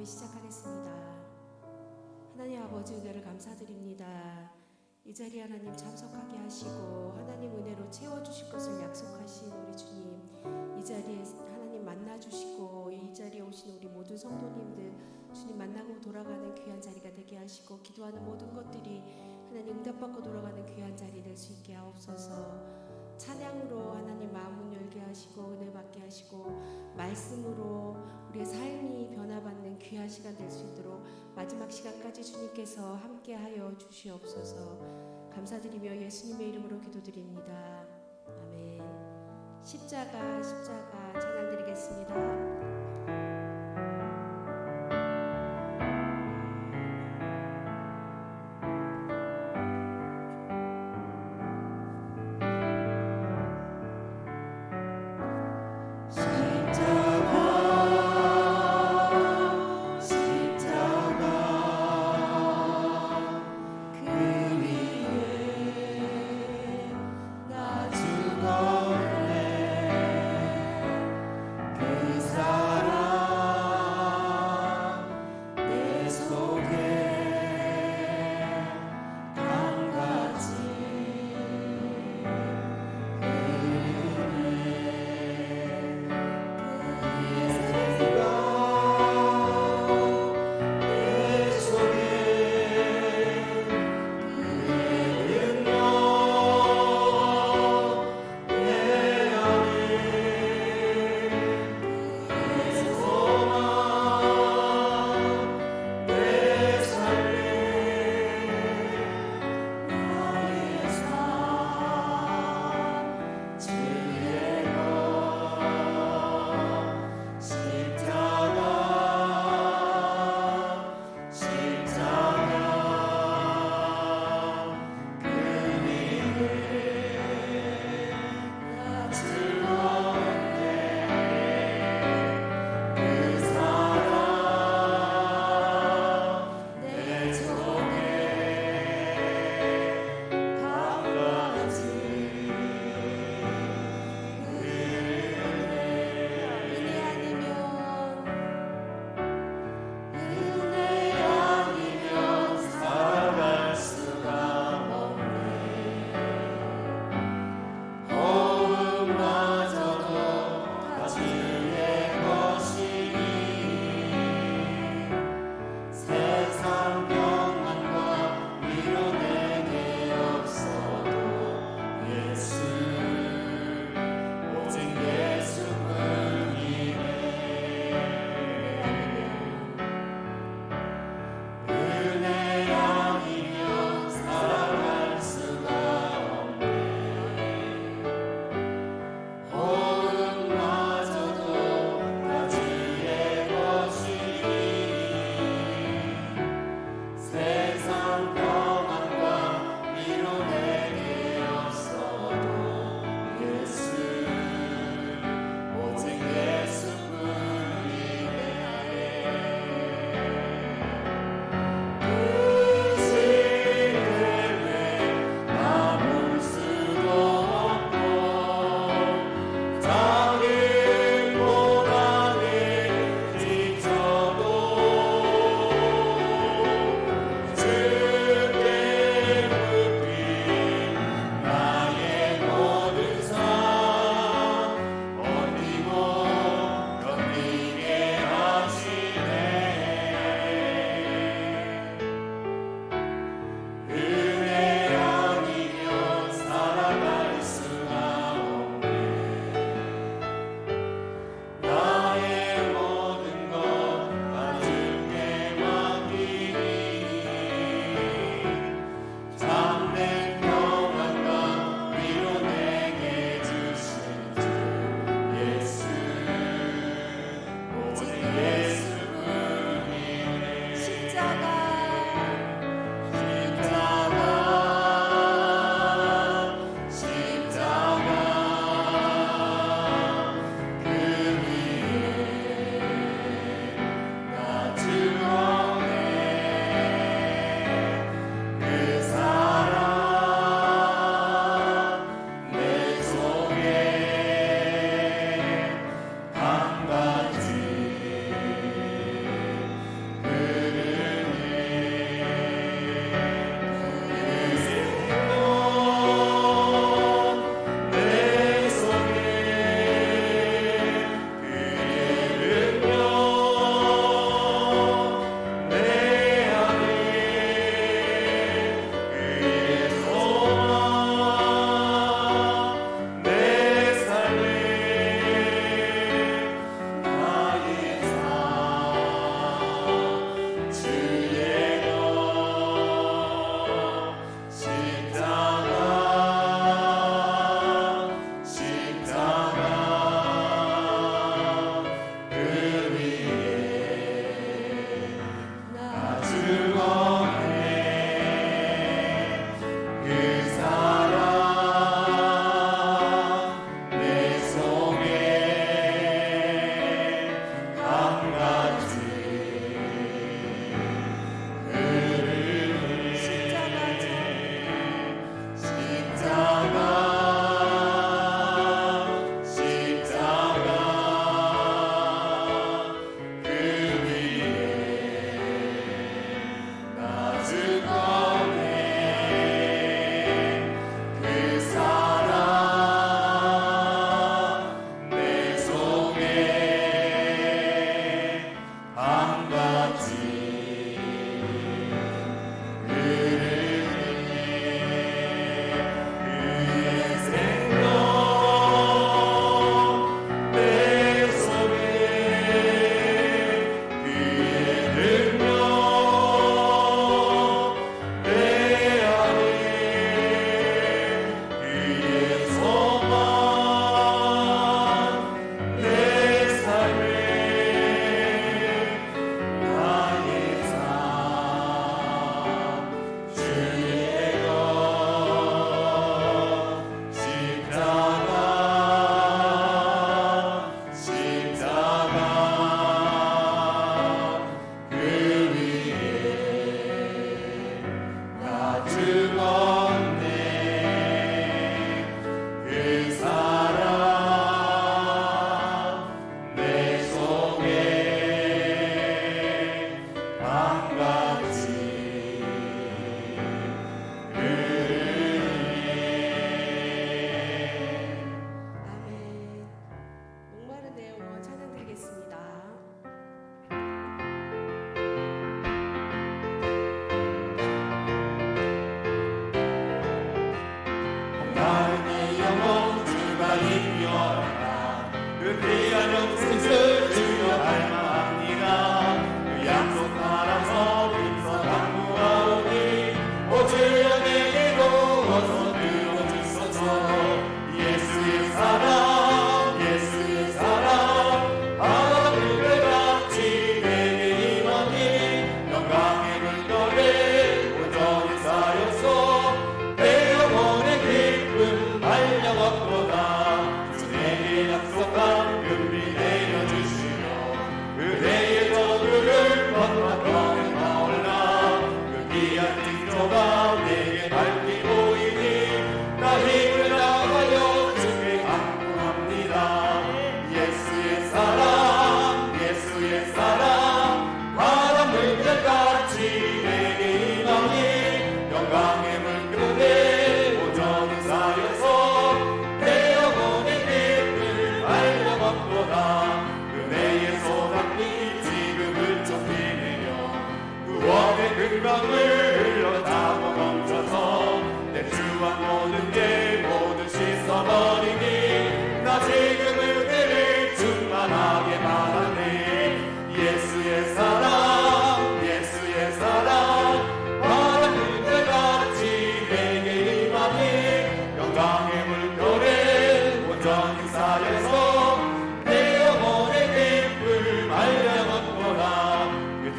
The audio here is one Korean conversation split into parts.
시작하겠습니다. 하나님 아버지 은혜를 감사드립니다. 이 자리에 하나님 참석하게 하시고 하나님 은혜로 채워주실 것을 약속하신 우리 주님, 이 자리에 하나님 만나주시고 이 자리에 오신 우리 모든 성도님들 주님 만나고 돌아가는 귀한 자리가 되게 하시고 기도하는 모든 것들이 하나님 응답받고 돌아가는 귀한 자리 될 수 있게 하옵소서. 찬양으로 하나님 마음을 열게 하시고 은혜 받게 하시고 말씀으로 우리의 삶이 변화받는 귀한 시간 될 수 있도록 마지막 시간까지 주님께서 함께하여 주시옵소서. 감사드리며 예수님의 이름으로 기도드립니다. 아멘. 십자가 찬양 드리겠습니다. 그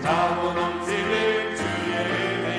타고 넘치는 주의 은혜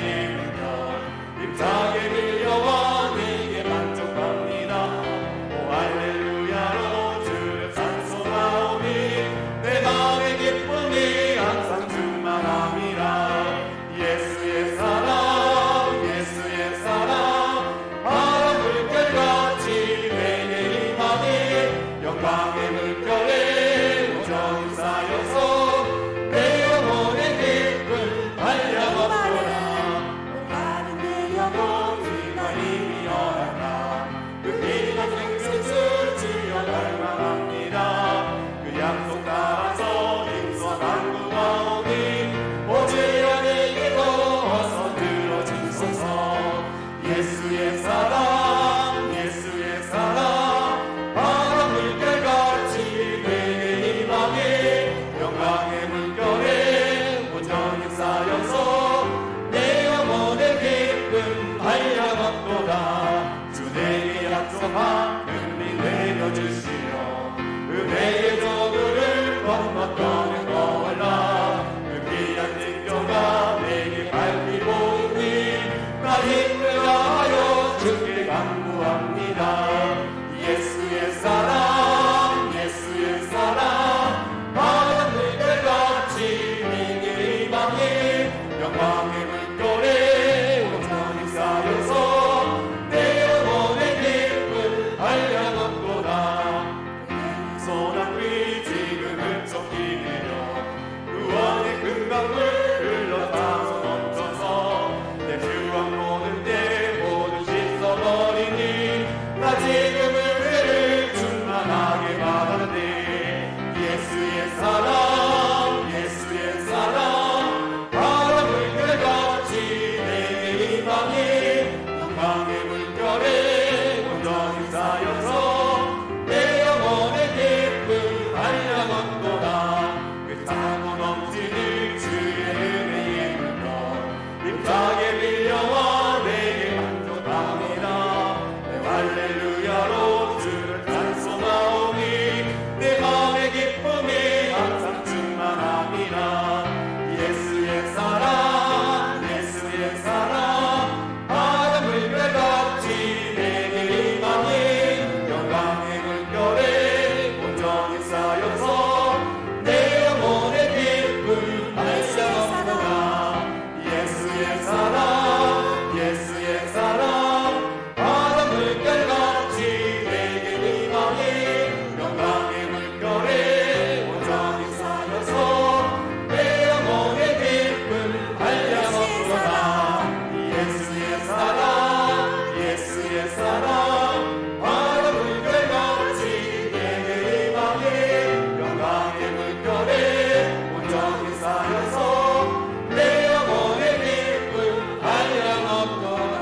쌓여서 내 영혼의 기쁨 한량없도다.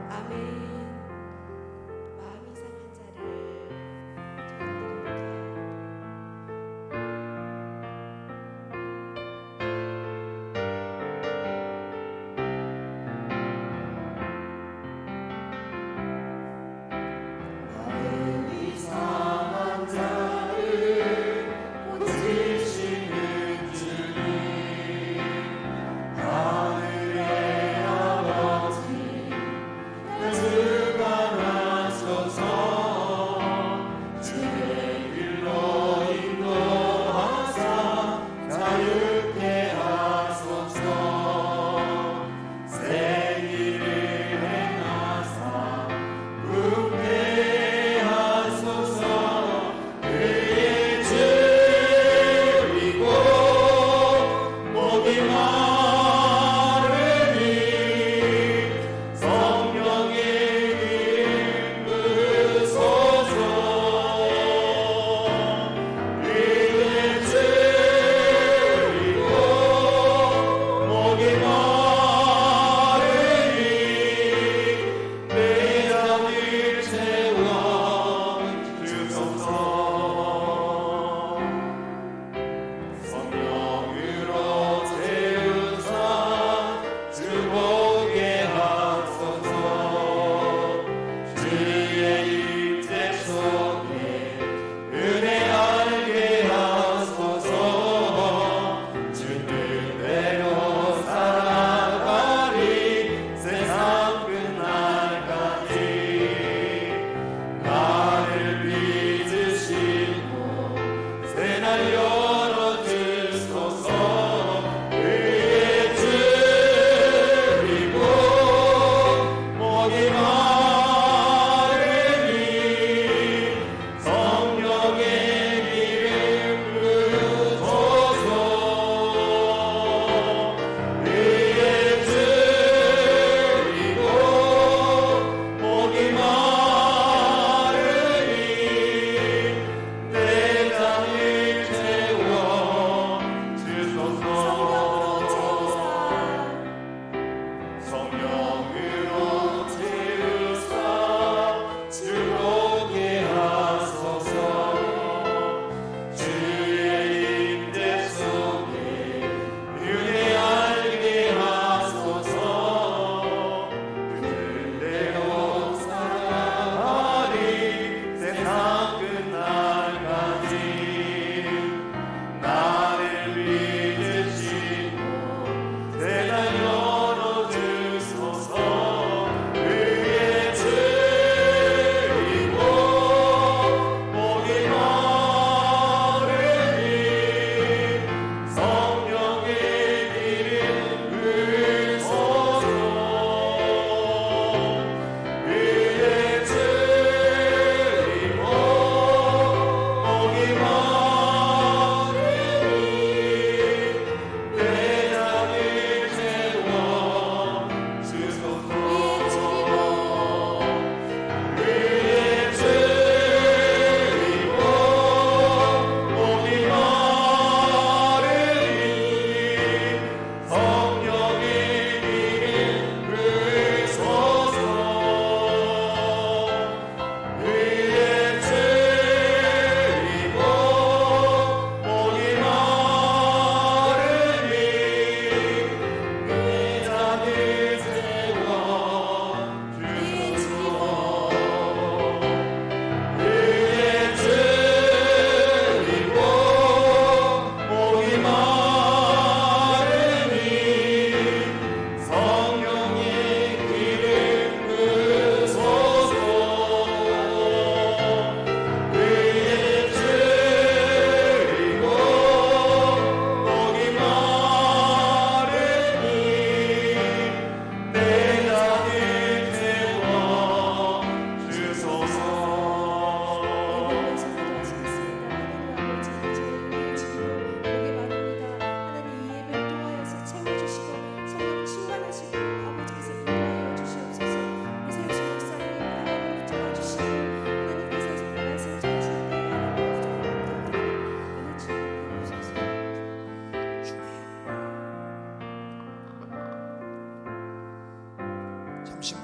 아멘. 마음이 상한 자를 전해드립니다. 마음이 상한 자를 고치시는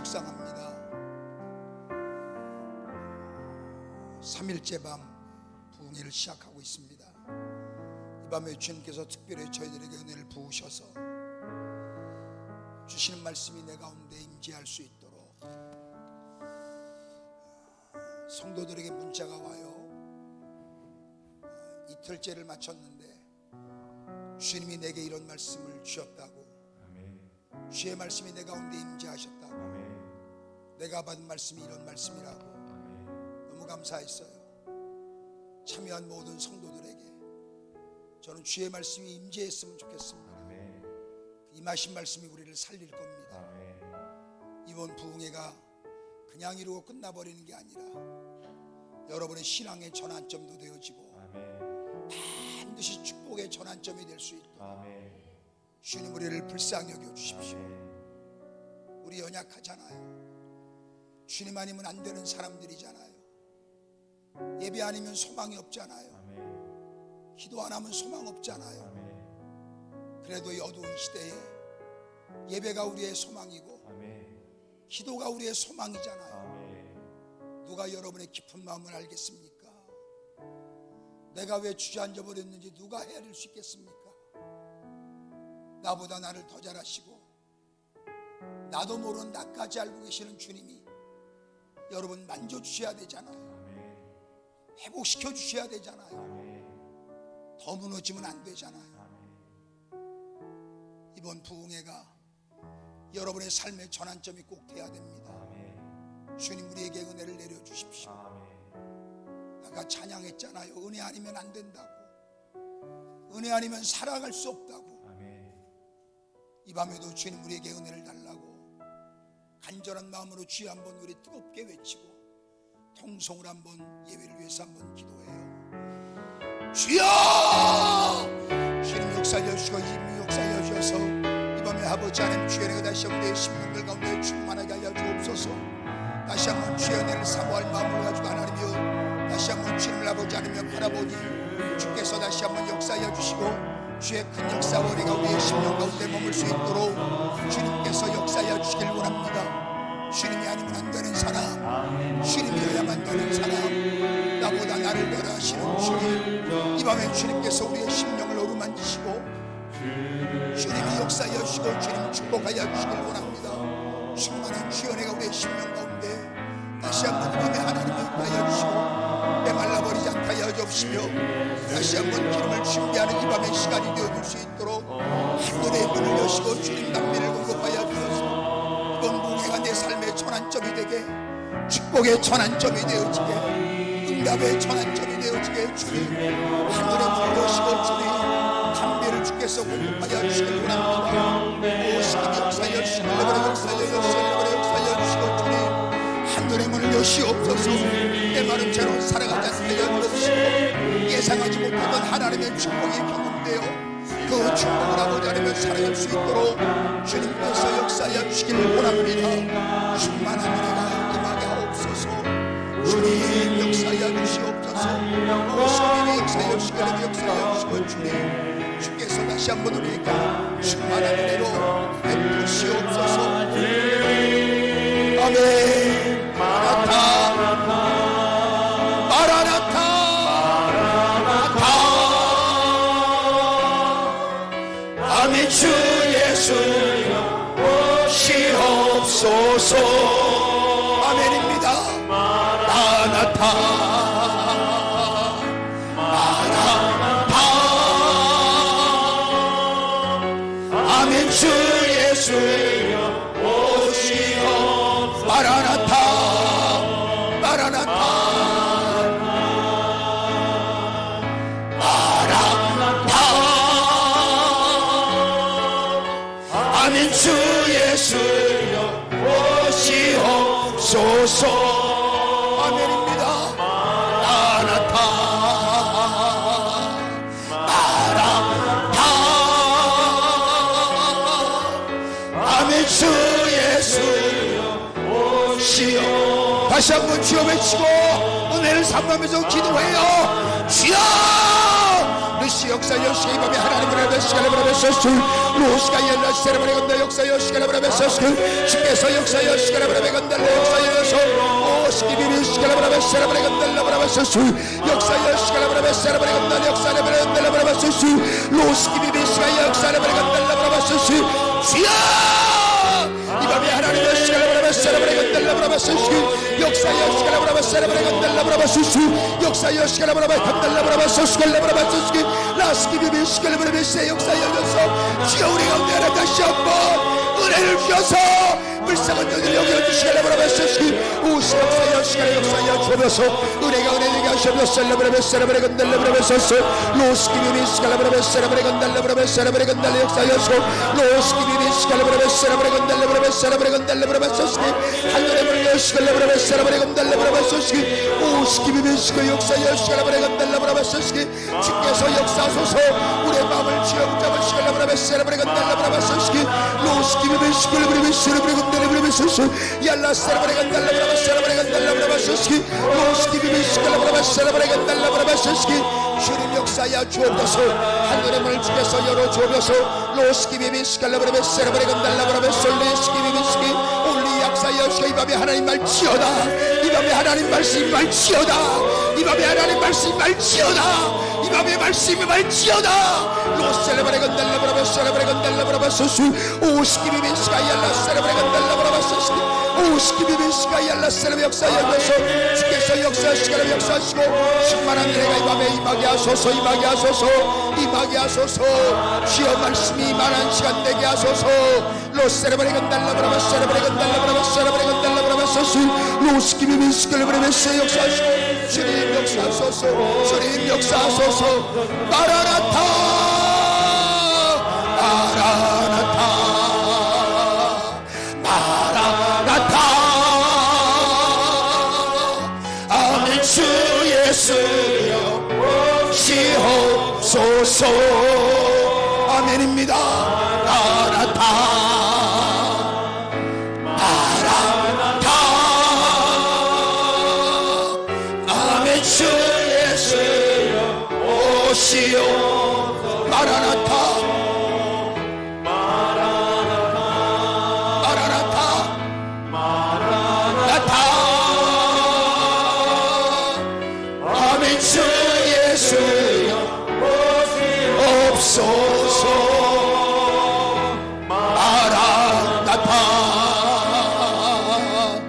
묵상합니다. 3일째 밤 부흥회를 시작하고 있습니다. 이 밤에 주님께서 특별히 저희들에게 은혜를 부으셔서 주시는 말씀이 내 가운데 임재할 수 있도록 성도들에게 문자가 와요. 이틀째를 마쳤는데 주님이 내게 이런 말씀을 주셨다고, 주의 말씀이 내 가운데 임재하셨다고, 내가 받은 말씀이 이런 말씀이라고 너무 감사했어요. 참여한 모든 성도들에게 저는 주의 말씀이 임재했으면 좋겠습니다. 임하신 말씀이 우리를 살릴 겁니다. 이번 부흥회가 그냥 이루고 끝나버리는 게 아니라 여러분의 신앙의 전환점도 되어지고 반드시 축복의 전환점이 될 수 있도록 주님 우리를 불쌍히 여겨 주십시오. 우리 연약하잖아요. 주님 아니면 안 되는 사람들이잖아요. 예배 아니면 소망이 없잖아요. 기도 안 하면 소망 없잖아요. 그래도 이 어두운 시대에 예배가 우리의 소망이고 기도가 우리의 소망이잖아요. 누가 여러분의 깊은 마음을 알겠습니까? 내가 왜 주저앉아 버렸는지 누가 헤아릴 수 있겠습니까? 나보다 나를 더 잘 아시고 나도 모르는 나까지 알고 계시는 주님이 여러분 만져주셔야 되잖아요. 회복시켜 주셔야 되잖아요. 더 무너지면 안 되잖아요. 이번 부흥회가 여러분의 삶의 전환점이 꼭 돼야 됩니다. 주님 우리에게 은혜를 내려주십시오. 아까 찬양했잖아요. 은혜 아니면 안 된다고, 은혜 아니면 살아갈 수 없다고. 이 밤에도 주님 우리에게 은혜를 달라고 간절한 마음으로 주여 한번 우리 뜨겁게 외치고 통성을 한번 예배를 위해서 한번 기도해요. 주여! 주님 역사하여 주시고 이미 역사하여 주셔서 이 밤에 아버지 하나님 주의 은혜가 다시 한번 내 심령들 가운데 충만하게 하여 주옵소서. 다시 한번 주의 은혜를 사모할 마음을 가지고 하나님이여 다시 한번 주님을 아버지 하나님이여 바라보니 주께서 다시 한번 역사하여 주시고 주의 큰 역사와 우리가 우리의 심령 가운데 머물 수 있도록 주님께서 역사하여 주시길 원합니다. 주님이 아니면 안 되는 사람, 주님이어야만 되는 사람, 나보다 나를 변화하시는 주님, 이 밤에 주님께서 우리의 심령을 어루만지시고 주님이 역사하여 주시고 주님 축복하여 주시길 원합니다. 충만한 주의 은혜가 우리의 심령 가운데 다시 한번 이 밤에 하나님이 임하여 주시고 메말라버리지 않게 하여 주옵시며 다시 한번 기름을 준비하는 이 밤의 시간이 되어줄 수 있도록 하늘의 문을 여시고 주님 남미를 공급하여 주셔서 이번 부흥회가 내 삶의 전환점이 되게, 축복의 전환점이 되어지게, 응답의 전환점이 되어지게 주님 하늘의 문을 여시고 주님 담비를 주께서 공급하여 주시길 원합니다. 오 시기 역사여 주시고 레버레 역사여 주시고 레버레 역사여 주시고 주님 하늘의 문을 여시옵소서. 내 마른 채로 살아가지 않게 하여 주시고 예상하지 못하던 하나님의 축복이 경험되어 그 축복을 아버지 하나님 살아갈 수 있도록 주님께서 역사하여 주시길 원합니다. 충만한 은혜가 임하게 하옵소서. 주님 역사하여 주시옵소서. 주님이 역사하여 주시고 역사하여 주시고 주님 주께서 다시 한번 우리에게 충만한 은혜로 베푸시옵소서. 아멘. 마라나타 마라나타 마라나타 아멘. 주 예수여 오시옵소서. 아멘입니다. 마라나타 마라나타 아멘. 주 예수여 오시옵소서. 마라나타 마라나타 마라나타 아멘. 주 예수여 오시옵소서. 아멘입니다. 마라나타 마라나타 아멘. 주 예수여 오시옵소서. 다시 한번 주여 외치고 은혜를 삼가면서 기도해요. 주여! 르시 역사 여시 이 밤에 하나님을 로스가 열라 세레브레 건달 역사여 시카라브라베서스 주께서 역사여 시카라브라베 건달 역사여서 오스키비비 시카라브라베 세레브레 건달 라브라베서스 역사여 시카라브라베 세레브레 건달 역사레브레 건달 라브라베서스 로스키비비 시카 역사레브레 건달 라브라베서스 주여 이 밤에 하나님의 시카라브라베 세레브레 건달 라브라베서스 역사여 시카라브라베 세레브레 건달 라브라베서스 역사여 시카라브라베 건달 라브라베서스 라브라베서스 라스키비비 시카라브라베 세 역사 열려서 주여 우리 가운데 하나 다시 한번 은혜를 주셔서 불쌍한 여들 여겨주시게 라브라베서스 우시 역사여 시카라 역사여 주옵소서 은혜가 은혜되게 하시옵소서 라브라베 세레브레 건달 라브라베서스 로스키비비 시카라브라베 세레브레 건달 라브라베 세레브레 건달 역사여서 로스키비비 시카라브라베 세레브레 건달 라브라베 세레브레 건달 라브라베서스 하늘에 물려 시카라브라베 세레브레 건달 라브라베서스 오스키비비 시카 역사여 시카라브레 건달 라브라베서스 주께서 역사하소서 우리의 마음을 쥐어 붙잡으시게 라브라베 세레브레 건달 라브라베서스 로스키비비 시카라브라베 세레브레 건달 라브라베서스 yarla serebra gandalla brava serebra gandalla brava seski 로스키 비비스칼라 브라바 세레브레 간달라 브라바 세ski 주님 역사야 주옵소서 하늘의 문을 주께서 열어 주옵소서 로스키 비비스칼라 브라바 세레브레 간달라 브라바 솔레스키 비비스키 올리 역사여 주의 이 밤에 하나님 말지어다 이 밤에 하나님 말씀 말지어다 이 밤에 하나님 말씀 말지어다 이 밤에 말씀이 말지어다 로셀레브레 간달라 브라바 세레브레 간달라 브라바 소수 오스키 비비스카 yarla 세레브레 간달라 브라바 세ski 오스키 비비스카 yarla 세레브 역사 열어서 주께서 역사하시고 역사하시고 충만한 은혜가 이 밤에 임하게 하소서 임하게 하소서 임하게 하소서 주여 말씀이 임하는 시간 되게 하소서 로세레브레 간달라 브라바 세레브레 간달라 브라바 세레브레 간달라 브라바 소수 로스키 비비스카 브레베스 역사하시고 주님 역사하소서 주님 역사하소서 마라나타 마라나타 마라나타 아멘 주 예수여 오시옵소서 아멘입니다 마라나타 마라나타 아멘 주 예수여 오시옵소서 마라나타 주 예수여 오시옵소서 마라나타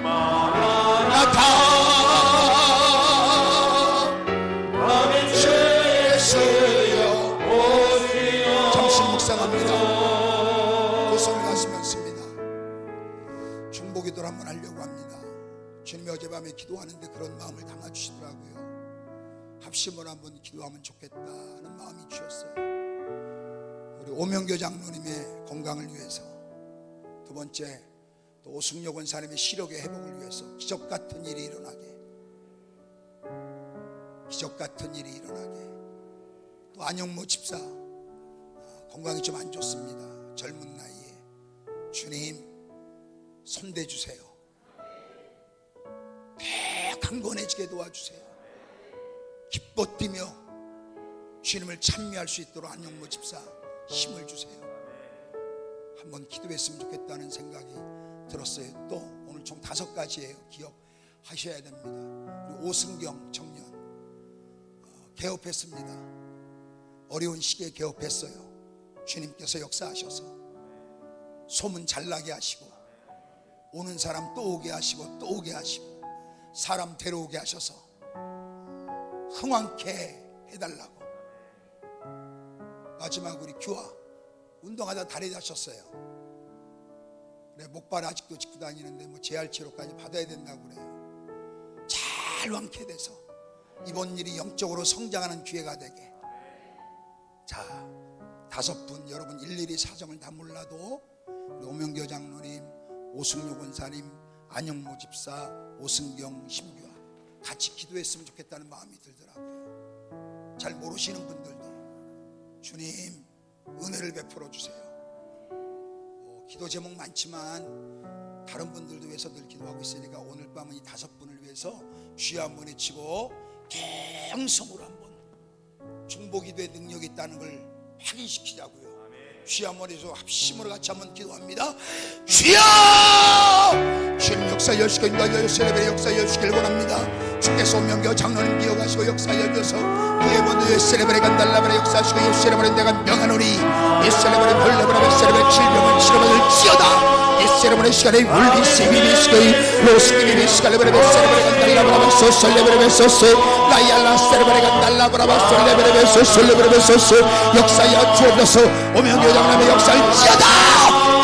마라나타 주 예수여 오시옵소서 잠시 묵상합니다. 그 손을 가시면 씁니다. 중보기도를 한번 하려고 합니다. 주님이 어젯밤에 기도하는데 그런 마음을 담아주시더라고요. 합심으로 한번 기도하면 좋겠다는 마음이 주셨어요. 우리 오명교 장로님의 건강을 위해서, 두 번째 또 오승료 권사님의 시력의 회복을 위해서 기적 같은 일이 일어나게, 기적 같은 일이 일어나게, 또 안영모 집사 건강이 좀 안 좋습니다. 젊은 나이에 주님 손대 주세요. 강건해지게 도와주세요. 기뻐 뛰며 주님을 찬미할 수 있도록 안영모 집사 힘을 주세요. 한번 기도했으면 좋겠다는 생각이 들었어요. 또 오늘 총 5가지예요. 기억하셔야 됩니다. 우리 오승경 청년 개업했습니다. 어려운 시기에 개업했어요. 주님께서 역사하셔서 소문 잘나게 하시고 오는 사람 또 오게 하시고 또 오게 하시고 사람 데려오게 하셔서 흥왕케 해달라고. 마지막 우리 규화 운동하다 다리 다쳤어요. 그래 목발 아직도 짚고 다니는데 뭐 재활치료까지 받아야 된다고 그래요. 잘 완쾌돼서 이번 일이 영적으로 성장하는 기회가 되게. 자, 5분 여러분 일일이 사정을 다 몰라도 우리 오명교 장로님, 오승료 권사님, 안영모 집사, 오승경, 심규화 같이 기도했으면 좋겠다는 마음이 들더라고요. 잘 모르시는 분들도 주님 은혜를 베풀어 주세요. 기도 제목 많지만 다른 분들도 위해서 늘 기도하고 있으니까 오늘 밤은 이 5분을 위해서 주여 한번 외치고 갱성으로 한번 중보기도의 능력이 있다는 걸 확인시키자고요. 주여 한번 해서 합심으로 같이 한번 기도합니다. 주여! 주님 역사 여시고 인도하여 셀레벨의 역사 여시기를 원합니다. 주께서 오명교 장로님 기억하시고 역사하여 주셔서 그의 먼저 셀레벨의 간달라벨의 역사하시고 예셀레벨의 내가 명하노니 예셀레벨의 헐레벨의 셀레벨의 질병을 치료받을지어다. 예셀레벨의 시간에 울리시비리시고이 로스키비리시갈레벨의 셀레벨의 간달라벨의 소설레벨의 소스 라이알라 셀레벨의 간달라벨의 솔레벨의 소설레벨의 소스 역사하여 주옵소서. 오명교 장로님의 역사를 지어다.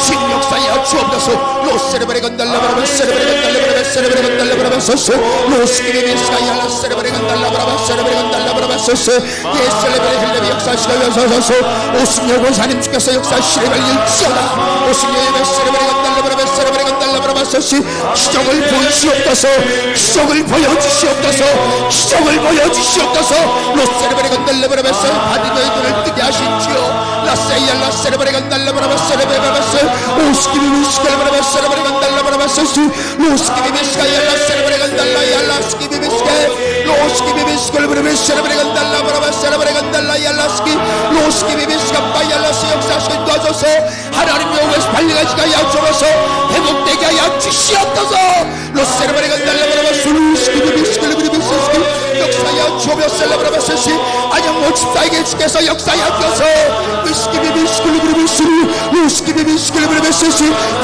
주님 역사하여 주옵소서. 로세레벨의 건달라바라바 세레벨의 건달라바라바 세레벨의 건달라바라바 소스 로스키비비스가 야라 세레벨의 건달라바라바 세레벨의 건달라바라바 소스 예셀레벨의 힐레비 역사하시고 여서소서 오승열 권사님 주께서 역사하시려 갈릴지어다. 오승열 세레벨의 건달라바라바 세레벨의 건달라바라바 소스 기적을 보여주시옵소서. 기적을 보여주시옵소서. 기적을 보여주시옵소서. 로세레벨의 건달라바라바 세 바디너의 눈을 뜨게 하신 주여 라세이알라 세레벨의 건달라바라바 세레벨의 건달라바라바 오스키비비스가 세레벨의 건달라바라바 소스 로스키비비스가 야라 세레벨의 건달라 야라 스키비비스가 로스키비비스가 세레벨의 건달라바라바 세레벨의 건달라 야라 스키 로스키비비스가 바이알라스 역사하시고 도와줘서 하나님 영에서 발려가지가 야주어서 회복되게 하여 주시옵소서. 로세레벨의 건달라바라바 솔루스키비비스가 역사하여 주옵소서. 소스 안영모 집사에게 주께서 역사하여 주셔서 위스키비비스가 로스키비비스가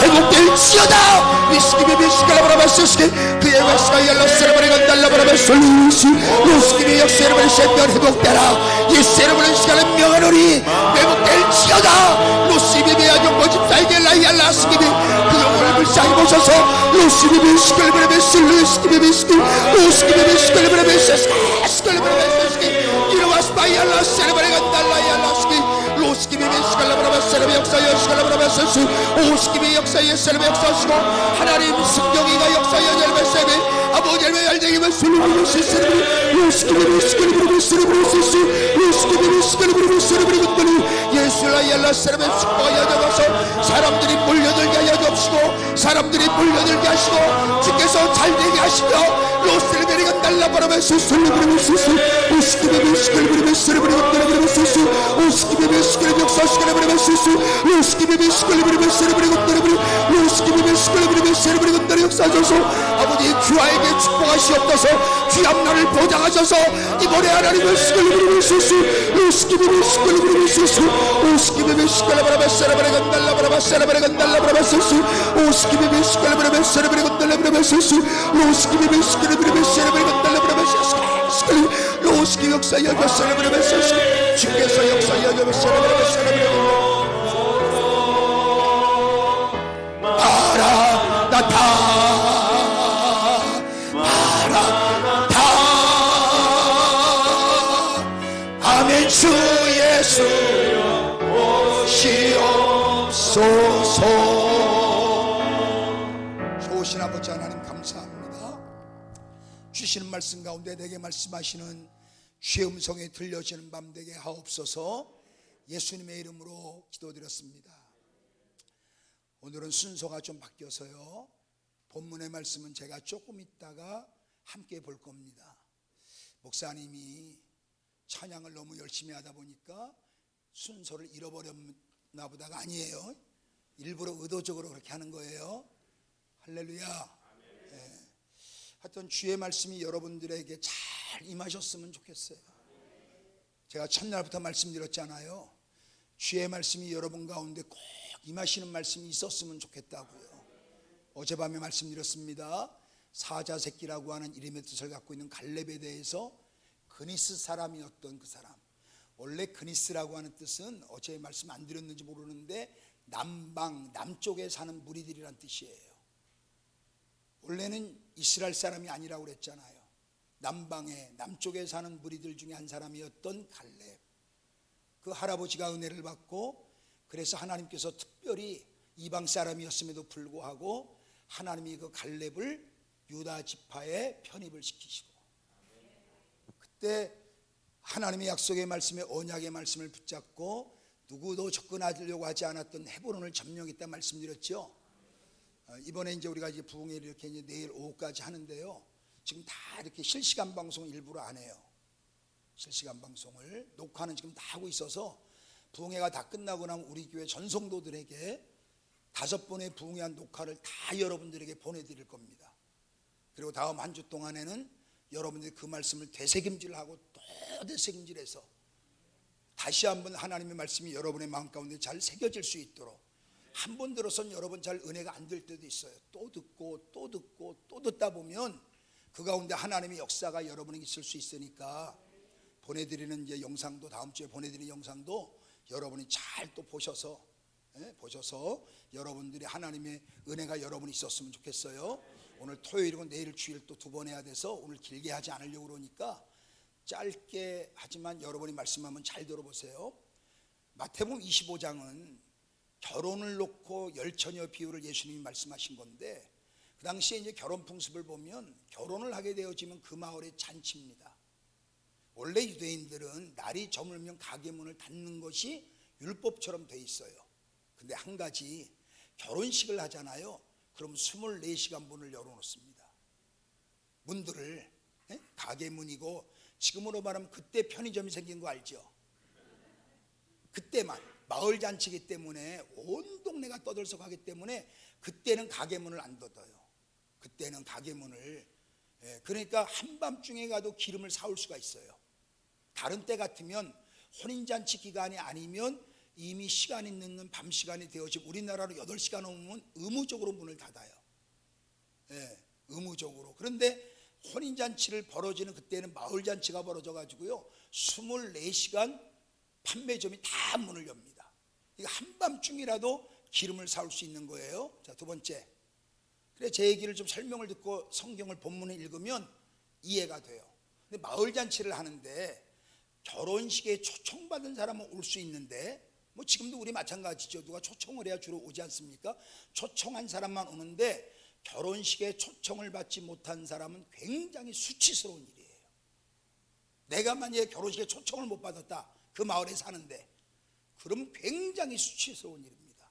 회복될지어다. 위스키비비스칼라바라바스키 그의 웨스가 열라세레버리 건달라바라바 솔루시 로스키비 역세레버리 셋별 회복되라. 이 세레버리 시간은 명하노니 회복될지어다. 로시비비아 용모 집사에게 라이알라스키비 그 영혼을 불쌍히 보셔서 로시비비스칼라바라바스 루스키비비스키 로스키비비스칼라바라바스 스칼라바라바스 이르와스 바이알라 세레버리 건달라이알라스키 로스키비비스칼라바라바 세레베 역사여 시칼라바라바스 오스키비 역사의 세레베 역사시고 하나님 승경이가 역사여 열베세베 아버지 열베 열대기만 솔루비스 세레베 로스키비비스칼라바라바 세레베스 로스키비비스칼라바라바 세레베 건달이 예수라이알라 세레베 축복하여 잡아서 사람들이 몰려들게 하여 주옵시고 사람들이 몰려들게 하시고 주께서 잘되게 하시며 로스레베리 건달라바라바스 솔루비스 오스키비비스칼라바라바 세레베 건달라바라바스 오스키비비스칼라바라바 역사시칼라바라바스 로스키비비스칼라바라바 세레베 건달라바라바 로스키비비스칼라바라바 세레베 건달이 역사하셔서 아버지 주아에게 축복하시옵소서. 주 앞날을 보장하셔서 이번에 하나님을 스칼라바라바스 로스키비비스칼라바라바스 오스키비비스칼라바라바 세레베 건달라바라바 세레베 건달라바라바스 오스키비비스칼라바라바 세레베 건달라바라바스 로스키비비스칼라바라바 세레베 건달라바라바스 로스키 역사여 세레베 주께서 역사여 세레베 마라나타 마라나타 아멘. 주 예수 오시옵소서. 좋으신 아버지 하나님 감사합니다. 주시는 말씀 가운데 내게 말씀하시는 주의 음성이 들려지는 밤 되게 하옵소서. 예수님의 이름으로 기도드렸습니다. 오늘은 순서가 좀 바뀌어서요, 본문의 말씀은 제가 조금 있다가 함께 볼 겁니다. 목사님이 찬양을 너무 열심히 하다 보니까 순서를 잃어버렸나 보다가 아니에요. 일부러 의도적으로 그렇게 하는 거예요. 할렐루야. 네. 하여튼 주의 말씀이 여러분들에게 잘 임하셨으면 좋겠어요. 제가 첫날부터 말씀드렸잖아요. 주의 말씀이 여러분 가운데 꼭 임하시는 말씀이 있었으면 좋겠다고요. 어젯밤에 말씀드렸습니다. 사자새끼라고 하는 이름의 뜻을 갖고 있는 갈렙에 대해서 그니스 사람이었던 그 사람. 원래 그니스라고 하는 뜻은 어제 말씀 안 드렸는지 모르는데 남방, 남쪽에 사는 무리들이란 뜻이에요. 원래는 이스라엘 사람이 아니라고 그랬잖아요. 남방에, 남쪽에 사는 무리들 중에 한 사람이었던 갈렙. 그 할아버지가 은혜를 받고, 그래서 하나님께서 특별히 이방 사람이었음에도 불구하고 하나님이 그 갈렙을 유다 지파에 편입을 시키시고, 그때 하나님의 약속의 말씀에 언약의 말씀을 붙잡고 누구도 접근하려고 하지 않았던 헤브론을 점령했다 말씀드렸죠. 이번에 이제 우리가 이제 부흥회 이렇게 이제 내일 오후까지 하는데요, 지금 다 이렇게 실시간 방송 일부러 안 해요. 실시간 방송을 녹화는 지금 다 하고 있어서 부흥회가 다 끝나고 나면 우리 교회 전성도들에게 5번의 부흥회한 녹화를 다 여러분들에게 보내드릴 겁니다. 그리고 다음 한 주 동안에는 여러분들이 그 말씀을 되새김질하고 또 되새김질해서 다시 한번 하나님의 말씀이 여러분의 마음 가운데 잘 새겨질 수 있도록, 한 번 들어선 여러분 잘 은혜가 안 될 때도 있어요. 또 듣고 또 듣고 또 듣다 보면 그 가운데 하나님의 역사가 여러분에게 있을 수 있으니까, 보내드리는 이제 영상도, 다음 주에 보내드리는 영상도 여러분이 잘 또 보셔서 여러분들이 하나님의 은혜가 여러분이 있었으면 좋겠어요. 오늘 토요일이고 내일 주일 또 2번 해야 돼서 오늘 길게 하지 않으려고 그러니까 짧게 하지만 여러분이 말씀하면 잘 들어보세요. 마태복음 25장은 결혼을 놓고 열처녀 비유를 예수님이 말씀하신 건데, 그 당시에 이제 결혼 풍습을 보면 결혼을 하게 되어지면 그 마을의 잔치입니다. 원래 유대인들은 날이 저물면 가게 문을 닫는 것이 율법처럼 돼 있어요. 근데 한 가지, 결혼식을 하잖아요. 그럼 24시간 문을 열어놓습니다. 문들을, 가게 문이고, 지금으로 말하면 그때 편의점이 생긴 거 알죠? 그때만, 마을 잔치이기 때문에 온 동네가 떠들썩하기 때문에 그때는 가게 문을 안 닫아요. 그때는 가게 문을, 그러니까 한밤중에 가도 기름을 사올 수가 있어요. 다른 때 같으면 혼인잔치 기간이 아니면 이미 시간이 늦는 밤 시간이 되어지고, 우리나라로 8시간 넘으면 의무적으로 문을 닫아요. 의무적으로. 그런데 혼인잔치를 벌어지는 그때는 마을잔치가 벌어져 가지고요 24시간 판매점이 다 문을 엽니다. 이거 한밤중이라도 기름을 사올 수 있는 거예요. 자, 2번째, 그래 제 얘기를 좀 설명을 듣고 성경을 본문을 읽으면 이해가 돼요. 근데 마을잔치를 하는데 결혼식에 초청받은 사람은 올 수 있는데, 뭐 지금도 우리 마찬가지죠. 누가 초청을 해야 주로 오지 않습니까? 초청한 사람만 오는데 결혼식에 초청을 받지 못한 사람은 굉장히 수치스러운 일이에요. 내가 만약에 결혼식에 초청을 못 받았다, 그 마을에 사는데, 그럼 굉장히 수치스러운 일입니다.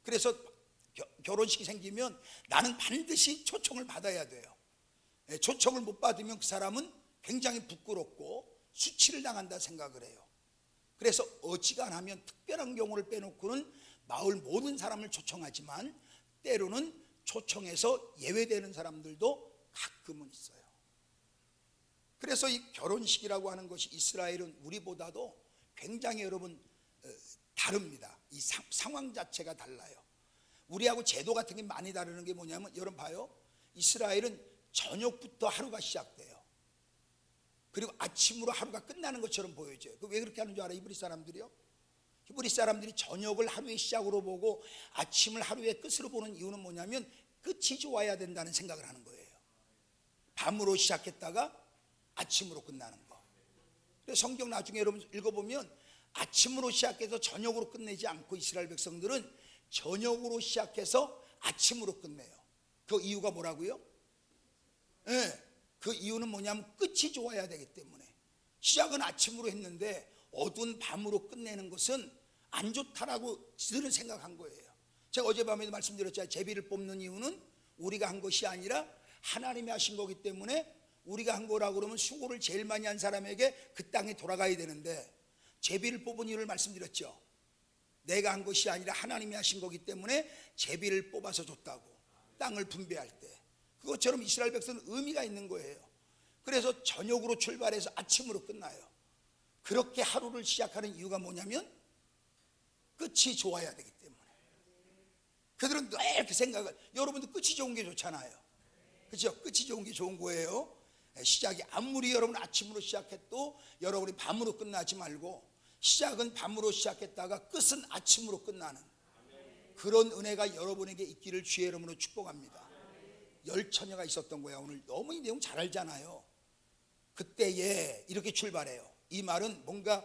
그래서 결혼식이 생기면 나는 반드시 초청을 받아야 돼요. 초청을 못 받으면 그 사람은 굉장히 부끄럽고 수치를 당한다 생각을 해요. 그래서 어지간하면 특별한 경우를 빼놓고는 마을 모든 사람을 초청하지만, 때로는 초청해서 예외되는 사람들도 가끔은 있어요. 그래서 이 결혼식이라고 하는 것이 이스라엘은 우리보다도 굉장히 여러분 다릅니다. 이 상황 자체가 달라요. 우리하고 제도 같은 게 많이 다르는 게 뭐냐면, 여러분 봐요. 이스라엘은 저녁부터 하루가 시작돼요. 그리고 아침으로 하루가 끝나는 것처럼 보여져요. 왜 그렇게 하는 줄 알아요? 히브리 사람들이요? 히브리 사람들이 저녁을 하루의 시작으로 보고 아침을 하루의 끝으로 보는 이유는 뭐냐면, 끝이 좋아야 된다는 생각을 하는 거예요. 밤으로 시작했다가 아침으로 끝나는 거. 그래서 성경 나중에 여러분 읽어보면 아침으로 시작해서 저녁으로 끝내지 않고, 이스라엘 백성들은 저녁으로 시작해서 아침으로 끝내요. 그 이유가 뭐라고요? 그 이유는 뭐냐면 끝이 좋아야 되기 때문에. 시작은 아침으로 했는데 어두운 밤으로 끝내는 것은 안 좋다라고 저들은 생각한 거예요. 제가 어젯밤에도 말씀드렸잖아요. 제비를 뽑는 이유는 우리가 한 것이 아니라 하나님이 하신 거기 때문에, 우리가 한 거라고 그러면 수고를 제일 많이 한 사람에게 그 땅에 돌아가야 되는데, 제비를 뽑은 이유를 말씀드렸죠. 내가 한 것이 아니라 하나님이 하신 거기 때문에 제비를 뽑아서 줬다고, 땅을 분배할 때. 그것처럼 이스라엘 백성은 의미가 있는 거예요. 그래서 저녁으로 출발해서 아침으로 끝나요. 그렇게 하루를 시작하는 이유가 뭐냐면 끝이 좋아야 되기 때문에. 그들은 늘 그 생각을, 여러분도 끝이 좋은 게 좋잖아요. 그렇죠? 끝이 좋은 게 좋은 거예요. 시작이 아무리 여러분 아침으로 시작해도 여러분이 밤으로 끝나지 말고, 시작은 밤으로 시작했다가 끝은 아침으로 끝나는 그런 은혜가 여러분에게 있기를 주의 이름으로 축복합니다. 열처녀가 있었던 거야. 오늘 너무 이 내용 잘 알잖아요. 그때에 이렇게 출발해요. 이 말은 뭔가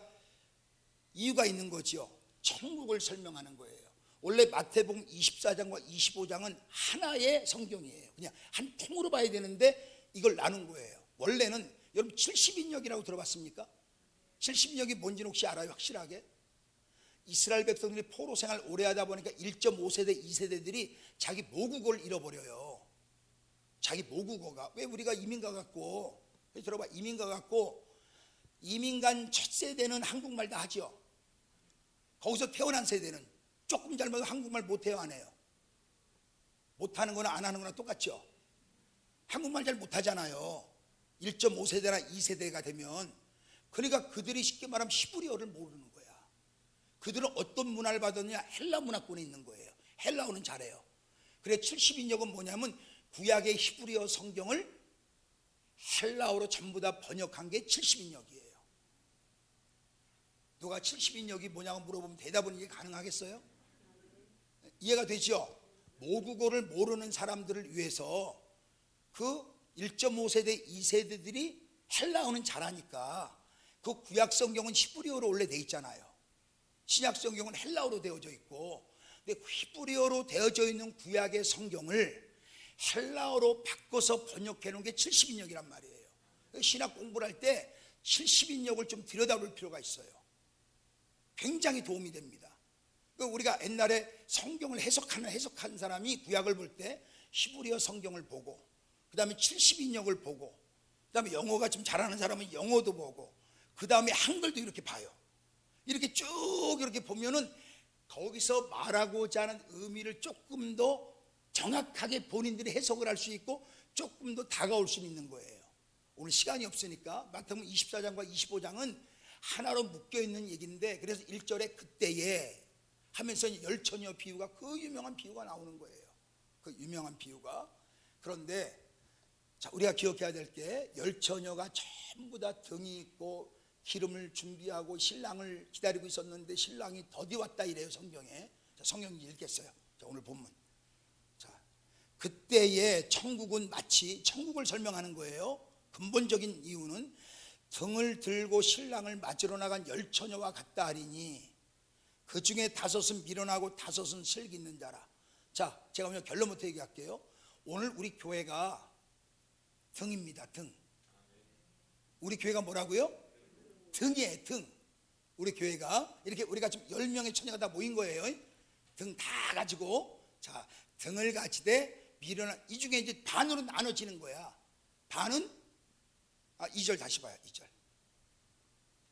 이유가 있는 거지요. 천국을 설명하는 거예요. 원래 마태복음 24장과 25장은 하나의 성경이에요. 그냥 한 통으로 봐야 되는데 이걸 나눈 거예요. 원래는 여러분 70인역이라고 들어봤습니까? 70인역이 뭔지는 혹시 알아요? 확실하게? 이스라엘 백성들이 포로 생활 오래 하다 보니까 1.5세대, 2세대들이 자기 모국어를 잃어버려요. 자기 모국어가. 왜 우리가 이민 가갖고, 들어봐, 이민 가갖고 이민 간 첫 세대는 한국말 다 하죠. 거기서 태어난 세대는 조금 잘못하면 한국말 못해요, 안 해요? 못하는 거나 안 하는 거나 똑같죠. 한국말 잘 못하잖아요. 1.5세대나 2세대가 되면. 그러니까 그들이 쉽게 말하면 히브리어를 모르는 거야. 그들은 어떤 문화를 받았느냐? 헬라 문화권에 있는 거예요. 헬라어는 잘해요. 그래 70인역은 뭐냐면 구약의 히브리어 성경을 헬라어로 전부 다 번역한 게 70인역이에요. 누가 70인역이 뭐냐고 물어보면 대답은 이게 가능하겠어요? 이해가 되죠? 모국어를 모르는 사람들을 위해서 그 1.5세대, 2세대들이 헬라어는 잘하니까 그 구약 성경은 히브리어로 원래 돼 있잖아요. 신약 성경은 헬라어로 되어져 있고, 근데 히브리어로 되어져 있는 구약의 성경을 헬라어로 바꿔서 번역해 놓은 게 70인역이란 말이에요. 신학 공부를 할 때 70인역을 좀 들여다볼 필요가 있어요. 굉장히 도움이 됩니다. 우리가 옛날에 성경을 해석한 사람이 구약을 볼 때 히브리어 성경을 보고, 그 다음에 70인역을 보고, 그 다음에 영어가 좀 잘하는 사람은 영어도 보고, 그 다음에 한글도 이렇게 봐요. 이렇게 쭉 이렇게 보면은 거기서 말하고자 하는 의미를 조금 더 정확하게 본인들이 해석을 할 수 있고 조금 더 다가올 수 있는 거예요. 오늘 시간이 없으니까 마태복음 24장과 25장은 하나로 묶여있는 얘기인데, 그래서 1절에 그때에 하면서 열처녀 비유가, 그 유명한 비유가 나오는 거예요. 그 유명한 비유가. 그런데 자, 우리가 기억해야 될 게, 열처녀가 전부 다 등이 있고 기름을 준비하고 신랑을 기다리고 있었는데 신랑이 더디 왔다 이래요, 성경에. 자, 성경 읽겠어요. 자, 오늘 본문. 자, 그때에 천국은 마치, 천국을 설명하는 거예요. 근본적인 이유는 등을 들고 신랑을 맞으러 나간 열처녀와 같다 하리니 그 중에 5은 미련하고 5은 슬기 있는 자라. 자, 제가 오늘 결론부터 얘기할게요. 오늘 우리 교회가 등입니다. 등. 우리 교회가 뭐라고요? 등이에요. 등. 우리 교회가 이렇게 우리가 지금 10명의 처녀가 다 모인 거예요. 등 다 가지고, 자, 등을 가지되 미련한, 이 중에 이제 반으로 나눠지는 거야. 반은 2절 다시 봐요. 2절.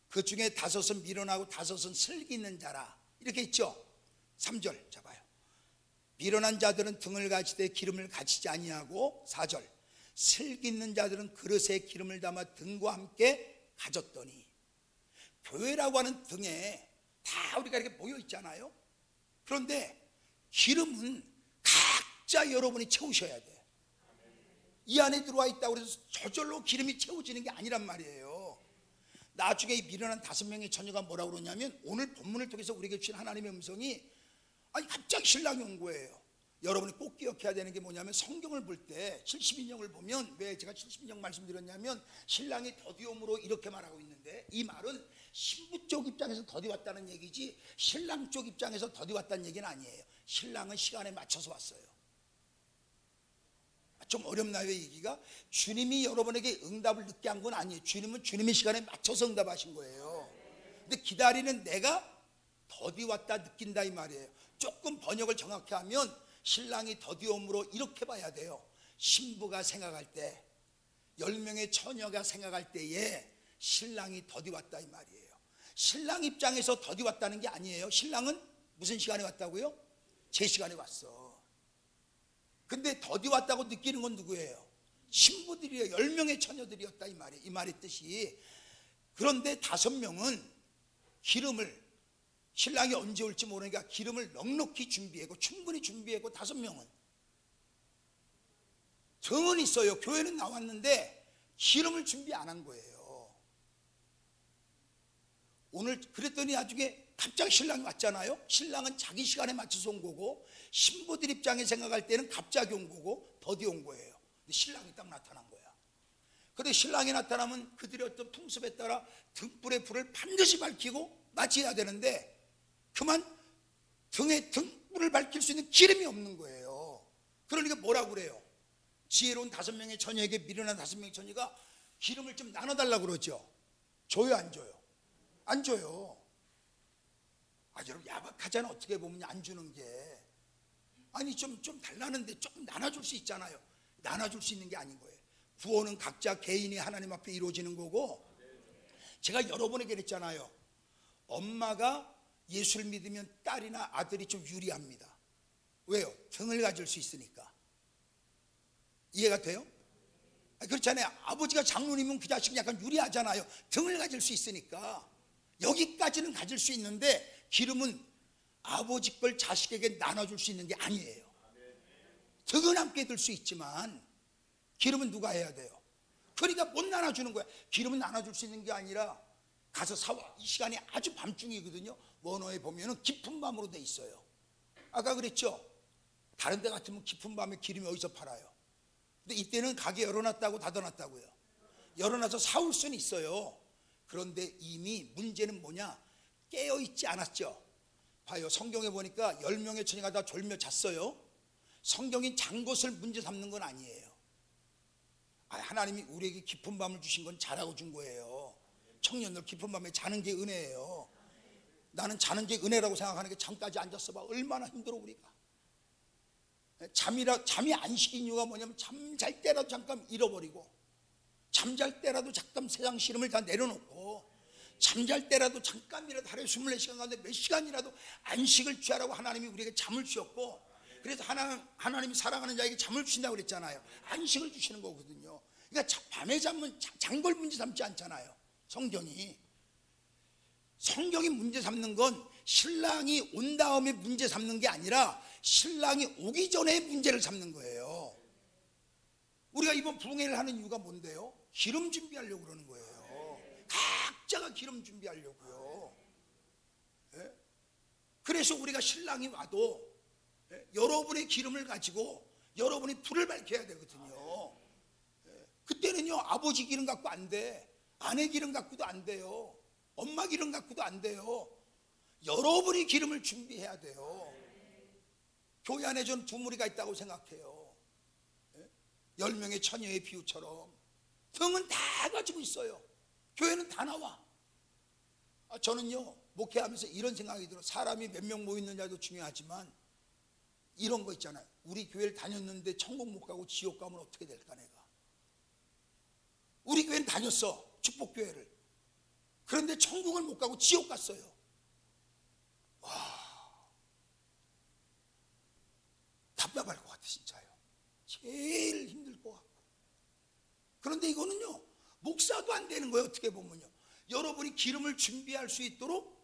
그 중에 5은 미련하고 5은 슬기 있는 자라. 이렇게 있죠. 3절 잡아요. 미련한 자들은 등을 가지되 기름을 가지지 아니하고, 4절. 슬기 있는 자들은 그릇에 기름을 담아 등과 함께 가졌더니. 교회라고 하는 등에 다 우리가 이렇게 모여 있잖아요. 그런데 기름은 각자 여러분이 채우셔야 돼. 이 안에 들어와 있다고 해서 저절로 기름이 채워지는 게 아니란 말이에요. 나중에 이 미련한 5명의 처녀가 뭐라고 그러냐면, 오늘 본문을 통해서 우리에게 주신 하나님의 음성이, 아니 갑자기 신랑이 온 거예요. 여러분이 꼭 기억해야 되는 게 뭐냐면, 성경을 볼 때 70인역을 보면, 왜 제가 70인역 말씀드렸냐면, 신랑이 더디옴으로 이렇게 말하고 있는데, 이 말은 신부 쪽 입장에서 더디 왔다는 얘기지 신랑 쪽 입장에서 더디 왔다는 얘기는 아니에요. 신랑은 시간에 맞춰서 왔어요. 좀 어렵나요, 얘기가? 주님이 여러분에게 응답을 늦게 한 건 아니에요. 주님은 주님의 시간에 맞춰서 응답하신 거예요. 근데 기다리는 내가 더디 왔다 느낀다 이 말이에요. 조금 번역을 정확히 하면 신랑이 더디 옴으로 이렇게 봐야 돼요. 신부가 생각할 때, 10명의 처녀가 생각할 때에 신랑이 더디 왔다 이 말이에요. 신랑 입장에서 더디 왔다는 게 아니에요. 신랑은 무슨 시간에 왔다고요? 제 시간에 왔어. 근데 더디 왔다고 느끼는 건 누구예요? 신부들이에요. 10명의 처녀들이었다 이 말이에요. 이 말의 뜻이. 그런데 5명은 기름을, 신랑이 언제 올지 모르니까 기름을 넉넉히 준비하고, 충분히 준비하고, 5명은 등은 있어요. 교회는 나왔는데 기름을 준비 안 한 거예요. 오늘 그랬더니 나중에 갑자기 신랑이 왔잖아요. 신랑은 자기 시간에 맞춰서 온 거고, 신부들 입장에 생각할 때는 갑자기 온 거고, 더디 온 거예요. 근데 신랑이 딱 나타난 거야. 그런데 신랑이 나타나면 그들의 어떤 풍습에 따라 등불의 불을 반드시 밝히고 맞이해야 되는데, 그만 등에 등불을 밝힐 수 있는 기름이 없는 거예요. 그러니까 뭐라고 그래요? 지혜로운 5명의 처녀에게 미련한 5명의 처녀가 기름을 좀 나눠달라고 그러죠. 줘요, 안 줘요? 안 줘요. 여러분 야박하잖아. 어떻게 보면 안 주는 게. 아니 좀 달라는데 조금 나눠줄 수 있잖아요. 나눠줄 수 있는 게 아닌 거예요. 구원은 각자 개인이 하나님 앞에 이루어지는 거고, 제가 여러 번 얘기했잖아요. 엄마가 예수를 믿으면 딸이나 아들이 좀 유리합니다. 왜요? 등을 가질 수 있으니까. 이해가 돼요? 그렇잖아요. 아버지가 장로님은 그 자식은 약간 유리하잖아요. 등을 가질 수 있으니까. 여기까지는 가질 수 있는데 기름은 아버지 걸 자식에게 나눠줄 수 있는 게 아니에요. 등은 함께 들 수 있지만 기름은 누가 해야 돼요? 그러니까 못 나눠주는 거야. 기름은 나눠줄 수 있는 게 아니라 가서 사와. 이 시간이 아주 밤중이거든요. 원어에 보면은 깊은 밤으로 돼 있어요. 아까 그랬죠? 다른 데 같으면 깊은 밤에 기름이 어디서 팔아요? 근데 이때는 가게 열어놨다고 닫아놨다고요. 열어놔서 사올 수는 있어요. 그런데 이미 문제는 뭐냐? 깨어있지 않았죠. 봐요. 성경에 보니까 10명의 처녀가 다 졸며 잤어요. 성경이 잔 것을 문제 삼는 건 아니에요. 하나님이 우리에게 깊은 밤을 주신 건 자라고 준 거예요. 청년들 깊은 밤에 자는 게 은혜예요. 나는 자는 게 은혜라고 생각하는 게 잠까지 앉았어 봐. 얼마나 힘들어 우리가. 잠이 안식인 이유가 뭐냐면 잠잘 때라도 잠깐 잃어버리고, 잠잘 때라도 잠깐 세상 시름을 다 내려놓고, 잠잘 때라도 잠깐이라도 하루에 24시간 가운데 몇 시간이라도 안식을 취하라고 하나님이 우리에게 잠을 주셨고, 그래서 하나님이 사랑하는 자에게 잠을 주신다고 그랬잖아요. 안식을 주시는 거거든요. 그러니까 밤에 잠은 잔걸 문제 삼지 않잖아요. 성경이 문제 삼는 건 신랑이 온 다음에 문제 삼는 게 아니라 신랑이 오기 전에 문제를 삼는 거예요. 우리가 이번 부흥회를 하는 이유가 뭔데요? 기름 준비하려고 그러는 거예요. 각자가 기름 준비하려고요. 그래서 우리가 신랑이 와도 여러분의 기름을 가지고 여러분이 불을 밝혀야 되거든요. 그때는요, 아버지 기름 갖고 안 돼. 아내 기름 갖고도 안 돼요. 엄마 기름 갖고도 안 돼요. 여러분이 기름을 준비해야 돼요. 교회 안에 저는 두 무리가 있다고 생각해요. 10명의 처녀의 비유처럼 등은 다 가지고 있어요. 교회는 다 나와. 저는요, 목회하면서 이런 생각이 들어요. 사람이 몇 명 모이느냐도 중요하지만 이런 거 있잖아요. 우리 교회를 다녔는데 천국 못 가고 지옥 가면 어떻게 될까 내가. 우리 교회는 다녔어, 축복교회를. 그런데 천국을 못 가고 지옥 갔어요. 와, 답답할 것 같아 진짜요. 제일 힘들 것 같고. 그런데 이거는요, 목사도 안 되는 거예요. 어떻게 보면요, 여러분이 기름을 준비할 수 있도록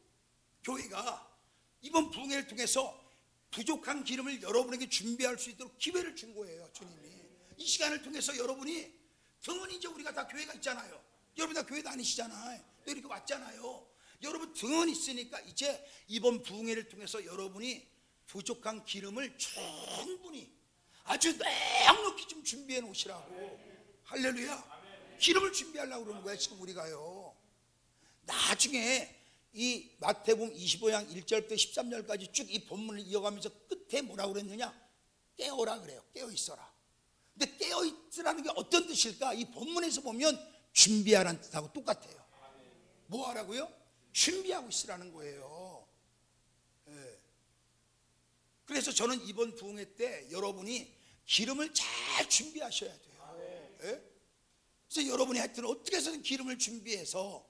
교회가 이번 부흥회를 통해서 부족한 기름을 여러분에게 준비할 수 있도록 기회를 준 거예요. 주님이 이 시간을 통해서 여러분이, 등은 이제 우리가 다 교회가 있잖아요. 여러분 다 교회 다니시잖아요. 또 이렇게 왔잖아요. 여러분 등은 있으니까 이제 이번 부흥회를 통해서 여러분이 부족한 기름을 충분히 아주 넉넉히 좀 준비해 놓으시라고. 할렐루야. 기름을 준비하려고 그러는 거야 지금 우리가요. 나중에 이 마태복음 25장 1절부터 13절까지 쭉 이 본문을 이어가면서 끝에 뭐라고 그랬느냐? 깨어라 그래요. 깨어 있어라. 근데 깨어 있으라는 게 어떤 뜻일까? 이 본문에서 보면 준비하라는 뜻하고 똑같아요. 뭐 하라고요? 준비하고 있으라는 거예요. 그래서 저는 이번 부흥회 때 여러분이 기름을 잘 준비하셔야 돼요. 그래서 여러분이 하여튼 어떻게 해서든 기름을 준비해서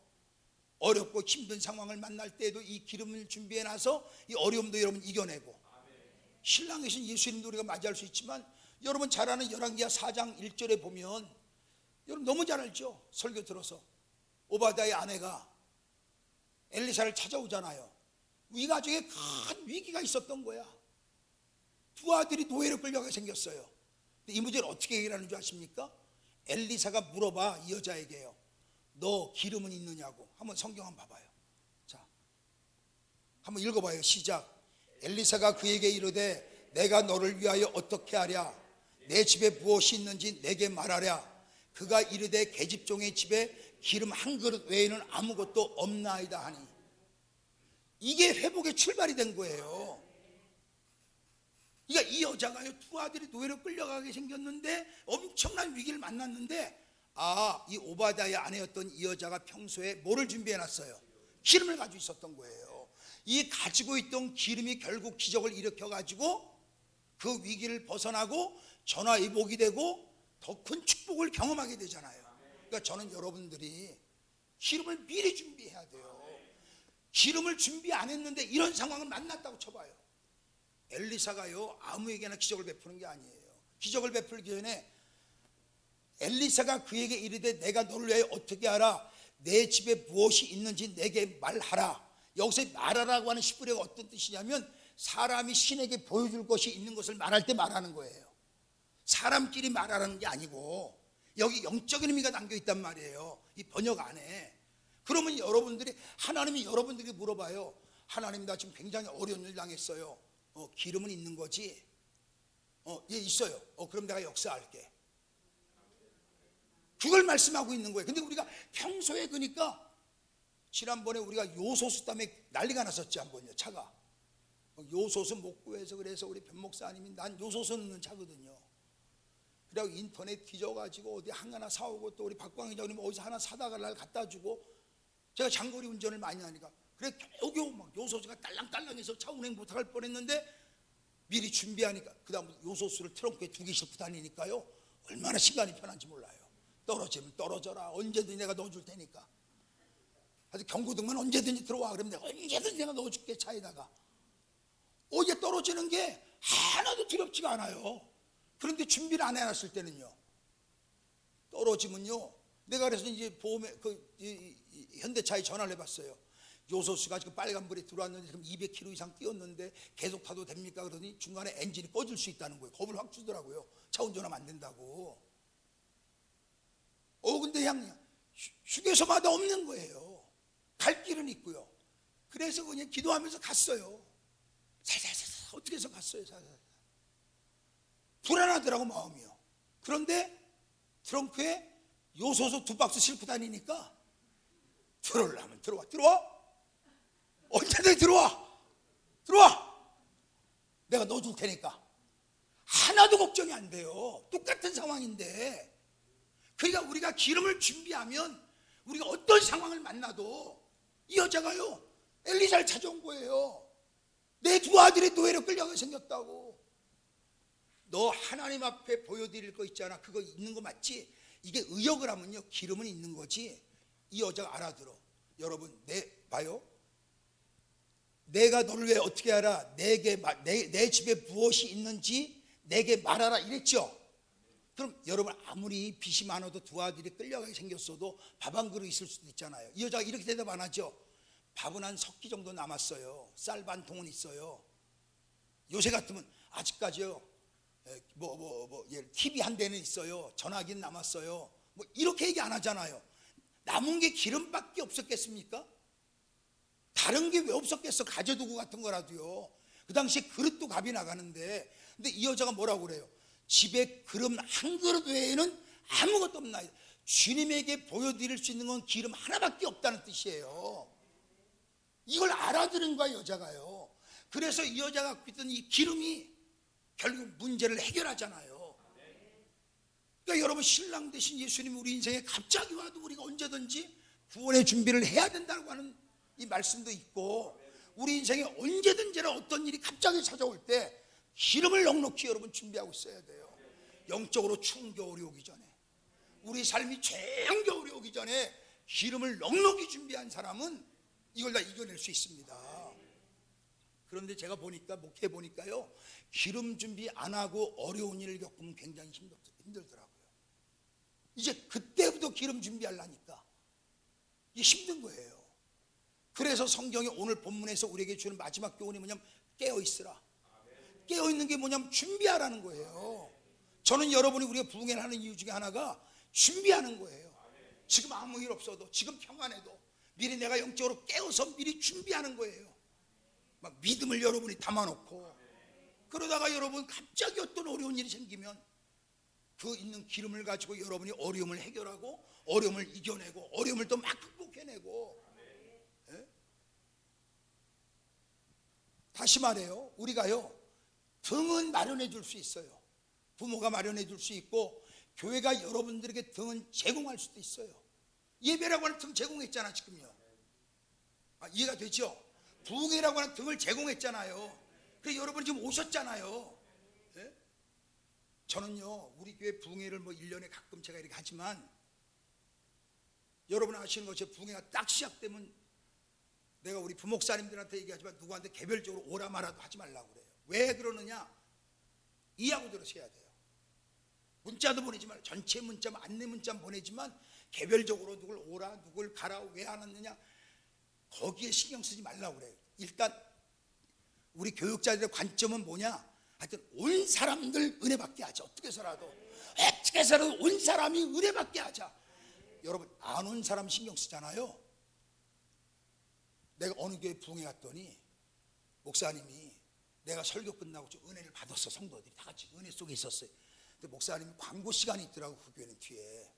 어렵고 힘든 상황을 만날 때에도 이 기름을 준비해 놔서 이 어려움도 여러분 이겨내고, 신랑 계신 예수님도 우리가 맞이할 수 있지만, 여러분 잘 아는 열왕기하 4장 1절에 보면 여러분 너무 잘 알죠. 설교 들어서 오바댜의 아내가 엘리사를 찾아오잖아요. 이 가정에 큰 위기가 있었던 거야. 두 아들이 노예로 끌려가게 생겼어요. 근데 이 문제를 어떻게 해결하는 줄 아십니까? 엘리사가 물어봐 이 여자에게요. 너 기름은 있느냐고. 한번 성경 한번 봐봐요. 자, 한번 읽어봐요. 시작. 엘리사가 그에게 이르되 내가 너를 위하여 어떻게 하랴? 내 집에 무엇이 있는지 내게 말하랴. 그가 이르되 계집종의 집에 기름 한 그릇 외에는 아무것도 없나이다 하니. 이게 회복의 출발이 된 거예요. 그러니까 이 여자가요, 두 아들이 노예로 끌려가게 생겼는데 엄청난 위기를 만났는데, 이 오바댜의 아내였던 이 여자가 평소에 뭐를 준비해놨어요? 기름을 가지고 있었던 거예요. 이 가지고 있던 기름이 결국 기적을 일으켜가지고 그 위기를 벗어나고 전화위복이 되고 더 큰 축복을 경험하게 되잖아요. 그러니까 저는 여러분들이 기름을 미리 준비해야 돼요. 기름을 준비 안 했는데 이런 상황을 만났다고 쳐봐요. 엘리사가요 아무에게나 기적을 베푸는 게 아니에요. 기적을 베풀기 전에 엘리사가 그에게 이르되 내가 너를 위하여 어떻게 하라, 내 집에 무엇이 있는지 내게 말하라. 여기서 말하라고 하는 히브리어가 어떤 뜻이냐면 사람이 신에게 보여줄 것이 있는 것을 말할 때 말하는 거예요. 사람끼리 말하라는 게 아니고 여기 영적인 의미가 담겨 있단 말이에요, 이 번역 안에. 그러면 여러분들이, 하나님이 여러분들에게 물어봐요. 하나님, 나 지금 굉장히 어려운 일 당했어요. 기름은 있는 거지? 예, 있어요. 그럼 내가 역사할게. 그걸 말씀하고 있는 거예요. 근데 우리가 평소에, 그러니까 지난번에 우리가 요소수 때문에 난리가 났었지 한번요. 차가 요소수 못 구해서, 그래서 우리 변 목사님이 난 요소수 넣는 차거든요. 그래고 인터넷 뒤져가지고 어디 하나 사오고, 또 우리 박광희 장님 어디서 하나 사다가 날 갖다 주고, 제가 장거리 운전을 많이 하니까 그래 겨우겨우 막 요소수가 딸랑딸랑해서 차 운행 못할 뻔했는데 미리 준비하니까, 그 다음 요소수를 트렁크에 2개 싣고 다니니까요 얼마나 시간이 편한지 몰라요. 떨어지면 떨어져라, 언제든지 내가 넣어줄 테니까. 아주 경고등만 언제든지 들어와, 그러면 내가 언제든지 내가 넣어줄게 차에다가. 이게 떨어지는 게 하나도 두렵지가 않아요. 그런데 준비를 안 해놨을 때는요, 떨어지면요, 내가 그래서 이제 보험에 현대차에 전화를 해봤어요. 요소수가 지금 빨간불이 들어왔는데 지금 200km 이상 뛰었는데 계속 타도 됩니까? 그러더니 중간에 엔진이 꺼질 수 있다는 거예요. 겁을 확 주더라고요. 차 운전하면 안 된다고. 근데 그냥 휴게소마다 없는 거예요. 갈 길은 있고요. 그래서 그냥 기도하면서 갔어요. 살살살살 어떻게 해서 갔어요. 살살. 불안하더라고 마음이요. 그런데 트렁크에 요소수 2박스 싣고 다니니까 들어오려면 들어와. 언제든지 들어와. 내가 넣어줄 테니까. 하나도 걱정이 안 돼요. 똑같은 상황인데. 그러니까 우리가 기름을 준비하면 우리가 어떤 상황을 만나도, 이 여자가요 엘리사를 찾아온 거예요. 내 2 아들이 노예로 끌려가게 생겼다고. 너 하나님 앞에 보여드릴 거 있잖아, 그거 있는 거 맞지? 이게 의역을 하면요 기름은 있는 거지. 이 여자가 알아들어. 여러분, 봐요. 내가 너를 위해 어떻게 하라, 내 집에 무엇이 있는지 내게 말하라 이랬죠. 그럼 여러분, 아무리 빚이 많아도 2 아들이 끌려가게 생겼어도 밥 한 그릇 있을 수도 있잖아요. 이 여자가 이렇게 대답 안 하죠. 밥은 한 3끼 정도 남았어요. 쌀 반 통은 있어요. 요새 같으면 아직까지요 TV 한 대는 있어요. 전화기는 남았어요. 이렇게 얘기 안 하잖아요. 남은 게 기름밖에 없었겠습니까? 다른 게 왜 없었겠어? 가져두고 같은 거라도요. 그 당시에 그릇도 값이 나가는데. 근데 이 여자가 뭐라고 그래요? 집에 기름 한 그릇 외에는 아무것도 없나. 주님에게 보여드릴 수 있는 건 기름 하나밖에 없다는 뜻이에요. 이걸 알아들은 거야 여자가요. 그래서 이 여자가 갖고 있던 이 기름이 결국 문제를 해결하잖아요. 그러니까 여러분, 신랑 대신 예수님이 우리 인생에 갑자기 와도 우리가 언제든지 구원의 준비를 해야 된다고 하는 이 말씀도 있고, 우리 인생에 언제든지나 어떤 일이 갑자기 찾아올 때 기름을 넉넉히 여러분 준비하고 있어야 돼요. 영적으로 추운 겨울이 오기 전에, 우리 삶이 최악 겨울이 오기 전에 기름을 넉넉히 준비한 사람은 이걸 다 이겨낼 수 있습니다. 그런데 제가 보니까, 목회 보니까요, 기름 준비 안 하고 어려운 일을 겪으면 굉장히 힘들더라고요. 이제 그때부터 기름 준비하려니까 이게 힘든 거예요. 그래서 성경이 오늘 본문에서 우리에게 주는 마지막 교훈이 뭐냐면 깨어있으라. 깨어있는 게 뭐냐면 준비하라는 거예요. 저는 여러분이 우리가 부흥회를 하는 이유 중에 하나가 준비하는 거예요. 지금 아무 일 없어도, 지금 평안해도 미리 내가 영적으로 깨어서 미리 준비하는 거예요. 막 믿음을 여러분이 담아놓고, 그러다가 여러분 갑자기 어떤 어려운 일이 생기면 그 있는 기름을 가지고 여러분이 어려움을 해결하고 어려움을 이겨내고 어려움을 또 막 극복해내고. 예? 다시 말해요, 우리가요 등은 마련해 줄 수 있어요. 부모가 마련해 줄 수 있고, 교회가 여러분들에게 등은 제공할 수도 있어요. 예배라고 하는 등 제공했잖아 지금요. 이해가 되죠? 부흥회라고 하는 등을 제공했잖아요. 그래서 여러분이 지금 오셨잖아요. 예? 저는요 우리 교회 부흥회를 1년에 가끔 제가 이렇게 하지만, 여러분 아시는 것처럼 부흥회가 딱 시작되면 내가 우리 부목사님들한테 얘기하지만 누구한테 개별적으로 오라 마라도 하지 말라고 그래요. 왜 그러느냐? 이해하고 들으셔야 돼요. 문자도 보내지 말고 전체 문자, 안내 문자 보내지만 개별적으로 누굴 오라, 누굴 가라, 왜 안 왔느냐, 거기에 신경 쓰지 말라고 그래요. 일단 우리 교육자들의 관점은 뭐냐? 하여튼 온 사람들 은혜 받게 하자. 어떻게 해서라도 온 사람이 은혜 받게 하자. 여러분, 안 온 사람 신경 쓰잖아요. 내가 어느 교회 부흥회 갔더니 목사님이, 내가 설교 끝나고 좀 은혜를 받았어. 성도들이 다 같이 은혜 속에 있었어요. 근데 목사님이 광고 시간이 있더라고. 그 교회는 뒤에.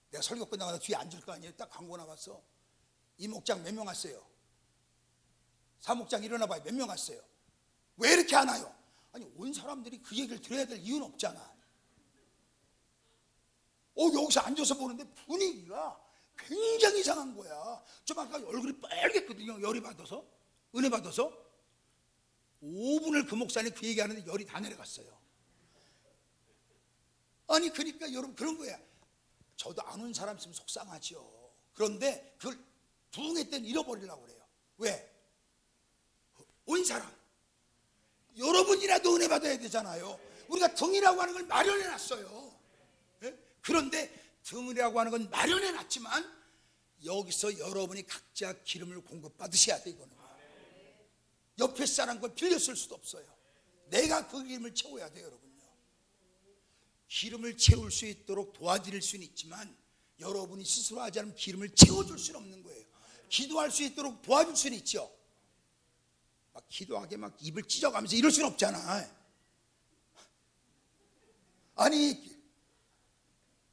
내가 설교 끝나고 뒤에 앉을 거 아니에요. 딱 광고 나왔어. 이 목장 몇 명 왔어요? 사목장 일어나 봐요. 몇 명 왔어요? 왜 이렇게 안 와요? 아니, 온 사람들이 그 얘기를 들어야 될 이유는 없잖아. 여기서 앉아서 보는데 분위기가 굉장히 이상한 거야. 좀 아까 얼굴이 빨갰거든요. 열이 받아서, 은혜 받아서 5분을 그 목사님 그 얘기하는데 열이 다 내려갔어요. 아니, 그러니까 여러분, 그런 거야. 저도 안 온 사람 있으면 속상하죠. 그런데 그걸 부흥회 때는 잃어버리려고 그래요. 왜? 온 사람, 여러분이라도 은혜 받아야 되잖아요. 우리가 등이라고 하는 걸 마련해 놨어요. 그런데 등이라고 하는 건 마련해 놨지만 여기서 여러분이 각자 기름을 공급받으셔야 돼. 이거는 옆에 사람 걸 빌려 쓸 수도 없어요. 내가 그 기름을 채워야 돼요. 여러분요, 기름을 채울 수 있도록 도와드릴 수는 있지만 여러분이 스스로 하지 않으면 기름을 채워줄 수는 없는 거예요. 기도할 수 있도록 도와줄 수는 있죠. 막 기도하게 막 입을 찢어가면서 이럴 수는 없잖아. 아니,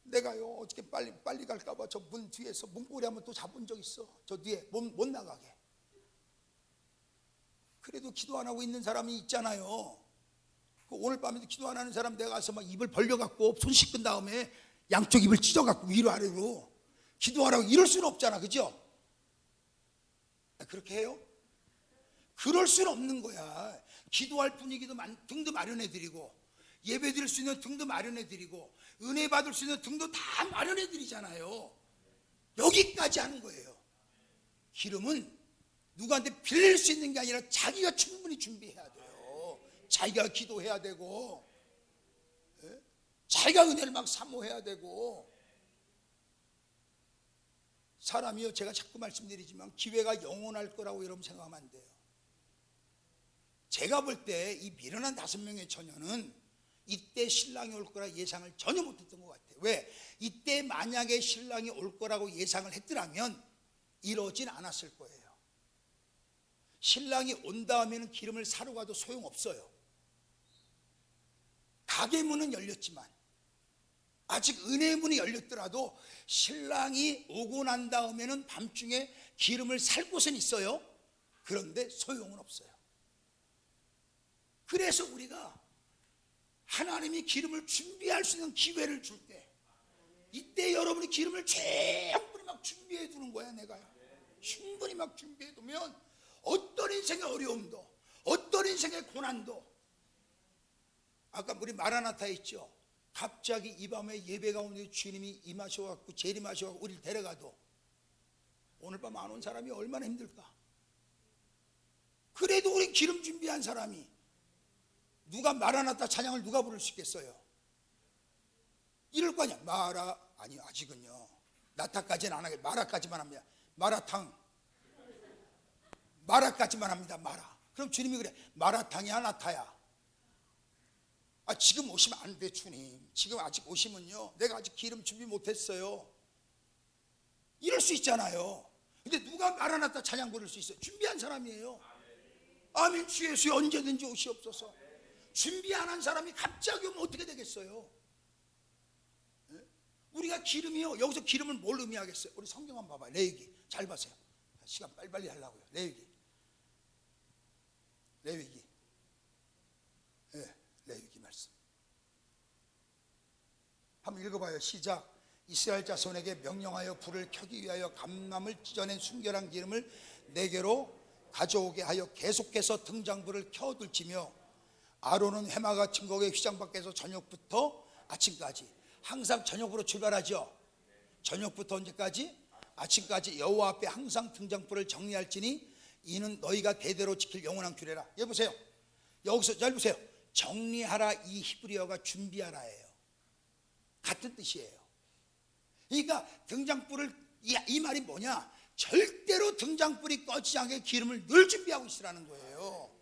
내가요 어떻게 빨리 갈까봐 저 문 뒤에서 문고리 한번 또 잡은 적 있어. 저 뒤에 못 나가게. 그래도 기도 안 하고 있는 사람이 있잖아요. 오늘 밤에도 기도 안 하는 사람 내가 가서 막 입을 벌려갖고 손 씻은 다음에 양쪽 입을 찢어갖고 위로 아래로 기도하라고 이럴 수는 없잖아. 그죠? 그렇게 해요? 그럴 수는 없는 거야. 기도할 분위기도 등도 마련해드리고, 예배 드릴 수 있는 등도 마련해드리고, 은혜 받을 수 있는 등도 다 마련해드리잖아요. 여기까지 하는 거예요. 기름은 누구한테 빌릴 수 있는 게 아니라 자기가 충분히 준비해야 돼요. 자기가 기도해야 되고, 자기가 은혜를 막 사모해야 되고. 사람이요, 제가 자꾸 말씀드리지만 기회가 영원할 거라고 여러분 생각하면 안 돼요. 제가 볼 때 이 미련한 5명의 처녀는 이때 신랑이 올 거라 예상을 전혀 못했던 것 같아요. 왜? 이때 만약에 신랑이 올 거라고 예상을 했더라면 이러진 않았을 거예요. 신랑이 온 다음에는 기름을 사러 가도 소용없어요. 가게 문은 열렸지만, 아직 은혜의 문이 열렸더라도 신랑이 오고 난 다음에는 밤중에 기름을 살 곳은 있어요. 그런데 소용은 없어요. 그래서 우리가 하나님이 기름을 준비할 수 있는 기회를 줄 때, 이때 여러분이 기름을 충분히 막 준비해 두는 거야. 내가 충분히 막 준비해 두면 어떤 인생의 어려움도, 어떤 인생의 고난도, 아까 우리 마라나타에 있죠. 갑자기 이 밤에 예배 가운데 주님이 임하셔갖고 재림하셔갖고 우리를 데려가도 오늘 밤 안 온 사람이 얼마나 힘들까. 그래도 우리 기름 준비한 사람이, 누가 마라나타 찬양을 누가 부를 수 있겠어요? 이럴 거 아니야. 아니 아직은요, 나타까지는 안 하겠다. 마라까지만 합니다. 마라탕, 마라까지만 합니다. 마라. 그럼 주님이 그래, 마라탕이야 나타야? 지금 오시면 안 돼. 주님, 지금 아직 오시면요 내가 아직 기름 준비 못했어요. 이럴 수 있잖아요. 근데 누가 마라나타 찬양 부를 수 있어요? 준비한 사람이에요. 아멘. 주 예수 언제든지 오시옵소서. 준비 안 한 사람이 갑자기 오면 어떻게 되겠어요? 우리가 기름이요, 여기서 기름을 뭘 의미하겠어요? 우리 성경 한번 봐봐요. 레위기 잘 보세요. 시간 빨리빨리 하려고요. 레위기 레위기 말씀 한번 읽어봐요. 시작. 이스라엘 자손에게 명령하여 불을 켜기 위하여 감람을 찢어낸 순결한 기름을 내게로 가져오게 하여 계속해서 등장불을 켜둘지며, 아론은 해마가 증거의 휘장 밖에서 저녁부터 아침까지, 항상 저녁으로 출발하죠. 저녁부터 언제까지? 아침까지 여호와 앞에 항상 등장불을 정리할지니 이는 너희가 대대로 지킬 영원한 규례라. 여기 보세요. 여기서 잘 보세요. 정리하라, 이 히브리어가 준비하라예요. 같은 뜻이에요. 그러니까 등장불을, 이 말이 뭐냐, 절대로 등장불이 꺼지지 않게 기름을 늘 준비하고 있으라는 거예요.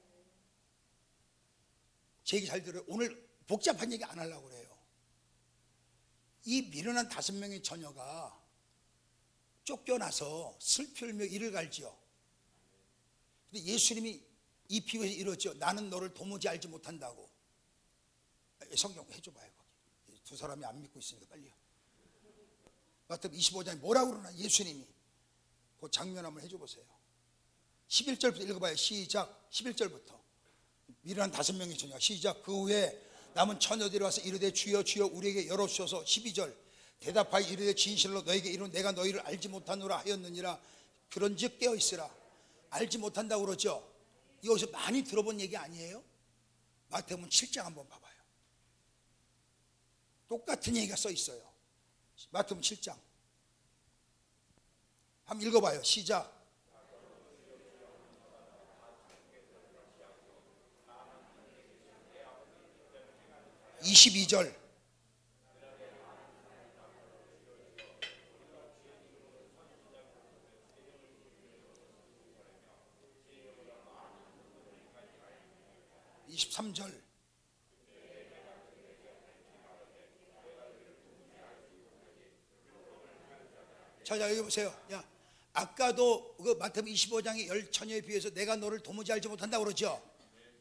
제 얘기 잘 들어요. 오늘 복잡한 얘기 안 하려고 그래요. 이 미련한 5명의 처녀가 쫓겨나서 슬피 울며 이를 갈지요. 근데 예수님이 이 비유에서 이러죠. 나는 너를 도무지 알지 못한다고. 성경 해줘봐요. 거기 두 사람이 안 믿고 있으니까 빨리요. 마태복음 25장에 뭐라고 그러나, 예수님이. 그 장면 한번 해줘보세요. 11절부터 읽어봐요. 시작. 11절부터. 미련한 5명의 처녀가, 시작. 그 후에 남은 처녀들이 와서 이르되 주여 주여 우리에게 열어주셔서. 12절. 대답하여 이르되 진실로 너에게 이르노 내가 너희를 알지 못하노라 하였느니라. 그런즉 깨어있으라. 알지 못한다고 그러죠. 여기서 많이 들어본 얘기 아니에요? 마태복음 7장 한번 봐봐요. 똑같은 얘기가 써 있어요. 마태복음 7장 한번 읽어봐요. 시작. (22절) (23절) 자, 여기 보세요. 야, 아까도 그 마태복음 25장의 10처녀에 비해서 내가 너를 도무지 알지 못한다고 그러죠.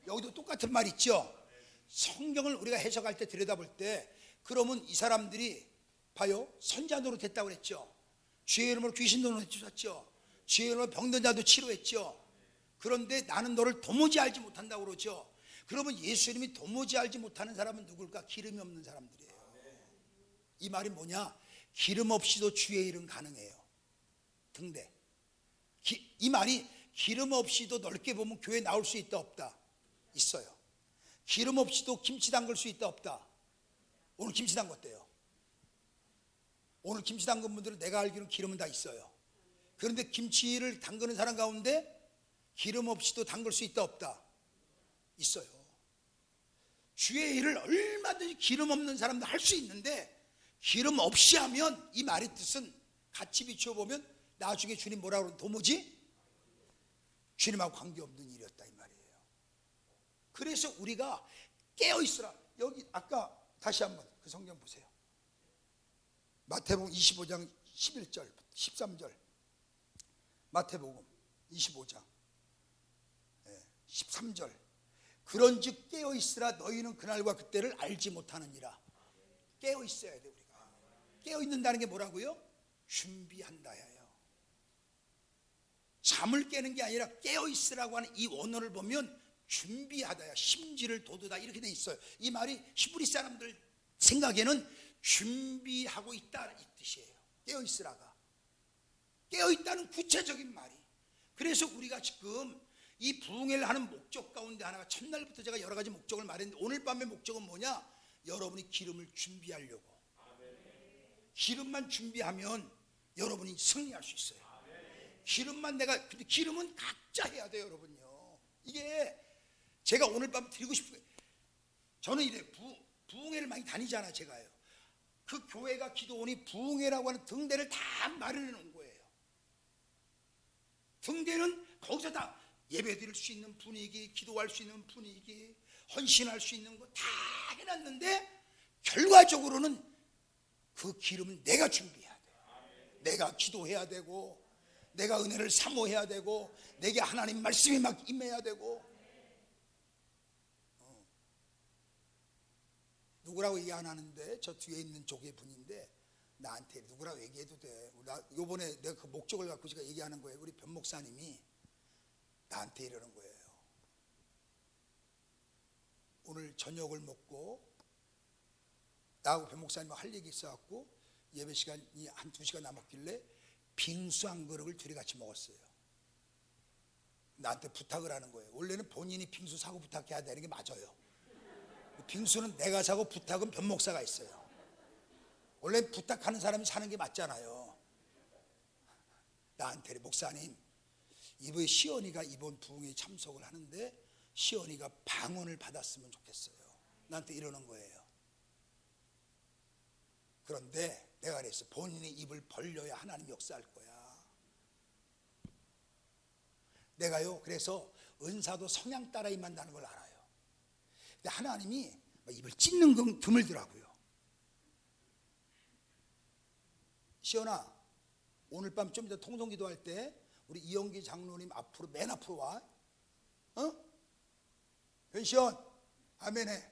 여기도 똑같은 말 있죠. 성경을 우리가 해석할 때, 들여다볼 때, 그러면 이 사람들이 봐요, 선자 노릇했다고 그랬죠. 주의 이름으로 귀신 노릇했죠. 주의 이름으로 병든 자도 치료했죠. 그런데 나는 너를 도무지 알지 못한다고 그러죠. 그러면 예수님이 도무지 알지 못하는 사람은 누굴까? 기름이 없는 사람들이에요. 이 말이 뭐냐? 기름 없이도 주의 일은 가능해요. 등대. 이 말이 기름 없이도 넓게 보면 교회 나올 수 있다 없다? 있어요. 기름 없이도 김치 담글 수 있다 없다? 오늘 김치 담궜대요. 오늘 김치 담근 분들은 내가 알기로는 기름은 다 있어요. 그런데 김치를 담그는 사람 가운데 기름 없이도 담글 수 있다 없다? 있어요. 주의 일을 얼마든지 기름 없는 사람도 할 수 있는데, 기름 없이 하면 이 말의 뜻은 같이 비추어 보면 나중에 주님 뭐라고 그러면 도무지 주님하고 관계없는 일이었다 이 말이에요. 그래서 우리가 깨어있으라. 여기 아까 다시 한번 그 성경 보세요. 마태복음 25장 11절 13절 마태복음 25장 13절 그런즉 깨어있으라. 너희는 그날과 그때를 알지 못하느니라. 깨어있어야 돼. 우리가 깨어있는다는 게 뭐라고요? 준비한다예요. 잠을 깨는 게 아니라 깨어있으라고 하는 이 원어를 보면 준비하다야, 심지를 돋우다 이렇게 돼 있어요. 이 말이 히브리 사람들 생각에는 준비하고 있다 이 뜻이에요. 깨어있으라가 깨어있다는 구체적인 말이. 그래서 우리가 지금 이 부흥회를 하는 목적 가운데 하나가, 첫날부터 제가 여러 가지 목적을 말했는데 오늘 밤의 목적은 뭐냐? 여러분이 기름을 준비하려고. 기름만 준비하면 여러분이 승리할 수 있어요. 기름만 근데 기름은 각자 해야 돼요, 여러분요. 이게 제가 오늘 밤 드리고 싶은, 저는 이래 부흥회를 많이 다니잖아, 제가요. 그 교회가 기도원이 부흥회라고 하는 등대를 다 마련해 놓은 거예요. 등대는 거기서 다 예배 드릴 수 있는 분위기, 기도할 수 있는 분위기, 헌신할 수 있는 거 다 해놨는데, 결과적으로는 그 기름은 내가 준비해야 돼요. 내가 기도해야 되고, 내가 은혜를 사모해야 되고, 내게 하나님 말씀이 막 임해야 되고. 누구라고 얘기 안 하는데, 저 뒤에 있는 쪽의 분인데 나한테 누구라고 얘기해도 돼. 요번에 내가 그 목적을 갖고 제가 얘기하는 거예요. 우리 변 목사님이 나한테 이러는 거예요. 오늘 저녁을 먹고 나하고 변 목사님하고 할 얘기 있어갖고 예배 시간이 한 2시간 남았길래 빙수 한 그릇을 둘이 같이 먹었어요. 나한테 부탁을 하는 거예요. 원래는 본인이 빙수 사고 부탁해야 되는 게 맞아요. 빙수는 내가 사고 부탁은 변 목사가 있어요. 원래 부탁하는 사람이 사는 게 맞잖아요. 나한테 목사님, 이번 시연이가 이번 부흥에 참석을 하는데 시연이가 방언을 받았으면 좋겠어요. 나한테 이러는 거예요. 그런데 내가 그랬어. 본인이 입을 벌려야 하나님 역사할 거야. 내가요, 그래서 은사도 성향 따라 임한다는 걸 알아요. 근데 하나님이 입을 찢는 건 드물더라고요. 시연아, 오늘 밤 좀 이따 통성기도할 때 우리 이영기 장로님 앞으로, 맨 앞으로 와. 변시연, 아멘해.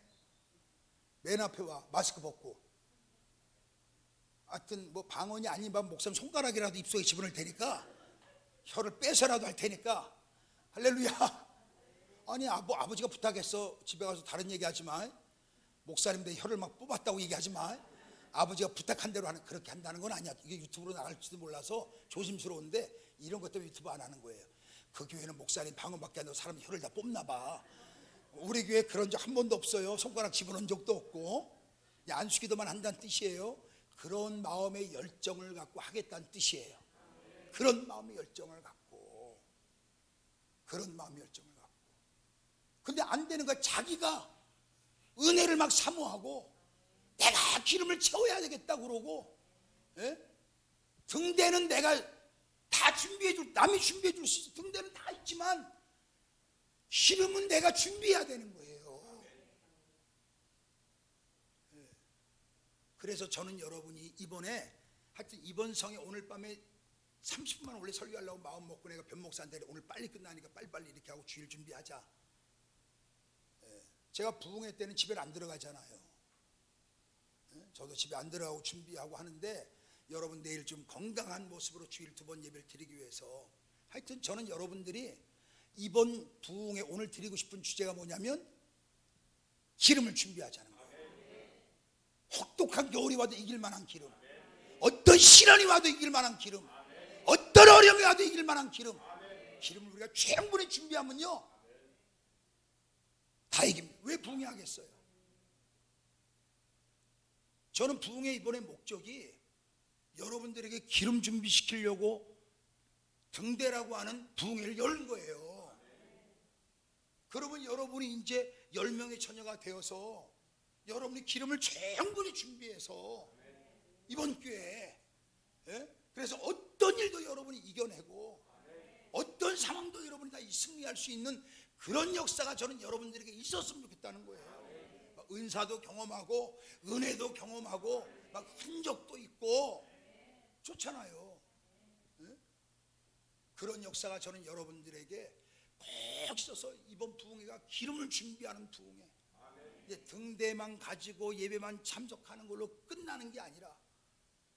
맨 앞에 와. 마스크 벗고. 하여튼 뭐 방언이 아닌 반 목사님 손가락이라도 입속에 집어넣을 테니까, 혀를 빼서라도 할 테니까. 할렐루야. 아니 아버지가 부탁했어. 집에 가서 다른 얘기하지 마. 목사님들 혀를 막 뽑았다고 얘기하지 마. 아버지가 부탁한 대로 하는, 그렇게 한다는 건 아니야. 이게 유튜브로 나갈지도 몰라서 조심스러운데 이런 것 때문에 유튜브 안 하는 거예요. 그 교회는 목사님 방언밖에 안 하고 사람 혀를 다 뽑나 봐. 우리 교회 그런 적 한 번도 없어요. 손가락 집어넣은 적도 없고. 안수기도만 한다는 뜻이에요. 그런 마음의 열정을 갖고 하겠다는 뜻이에요. 그런 마음의 열정을 갖고, 그런 마음의 열정을 갖고. 근데 안 되는 거야. 자기가 은혜를 막 사모하고 내가 기름을 채워야 되겠다 그러고, 등대는 내가 다 준비해줄, 남이 준비해줄 수 있어. 등대는 다 있지만 기름은 내가 준비해야 되는 거예요. 그래서 저는 여러분이 이번에, 하여튼 이번 성에 오늘 밤에 30분만 원래 설교하려고 마음 먹고 내가 변목사한테 오늘 빨리 끝나니까 빨리빨리 이렇게 하고 주일 준비하자. 제가 부흥회 때는 집에 안 들어가잖아요. 저도 집에 안 들어가고 준비하고 하는데, 여러분 내일 좀 건강한 모습으로 주일 2번 예배를 드리기 위해서, 하여튼 저는 여러분들이 이번 부흥회 오늘 드리고 싶은 주제가 뭐냐면 기름을 준비하자는 거예요. 혹독한 겨울이 와도 이길 만한 기름, 어떤 시련이 와도 이길 만한 기름, 어떤 어려움이 와도 이길 만한 기름. 기름을 우리가 충분히 준비하면요 다 이깁니다. 왜 부흥회 하겠어요? 저는 부흥회 이번에 목적이 여러분들에게 기름 준비시키려고 등대라고 하는 부흥회를 열 거예요. 그러면 여러분이 이제 10명의 처녀가 되어서 여러분이 기름을 충분히 준비해서 이번 기회에, 그래서 어떤 일도 여러분이 이겨내고 어떤 상황도 여러분이 다 승리할 수 있는 그런 역사가 저는 여러분들에게 있었으면 좋겠다는 거예요. 은사도 경험하고 은혜도 경험하고 막 흔적도 있고 좋잖아요. 그런 역사가 저는 여러분들에게 꼭 있어서 이번 부흥회가 기름을 준비하는 부흥회, 이제 등대만 가지고 예배만 참석하는 걸로 끝나는 게 아니라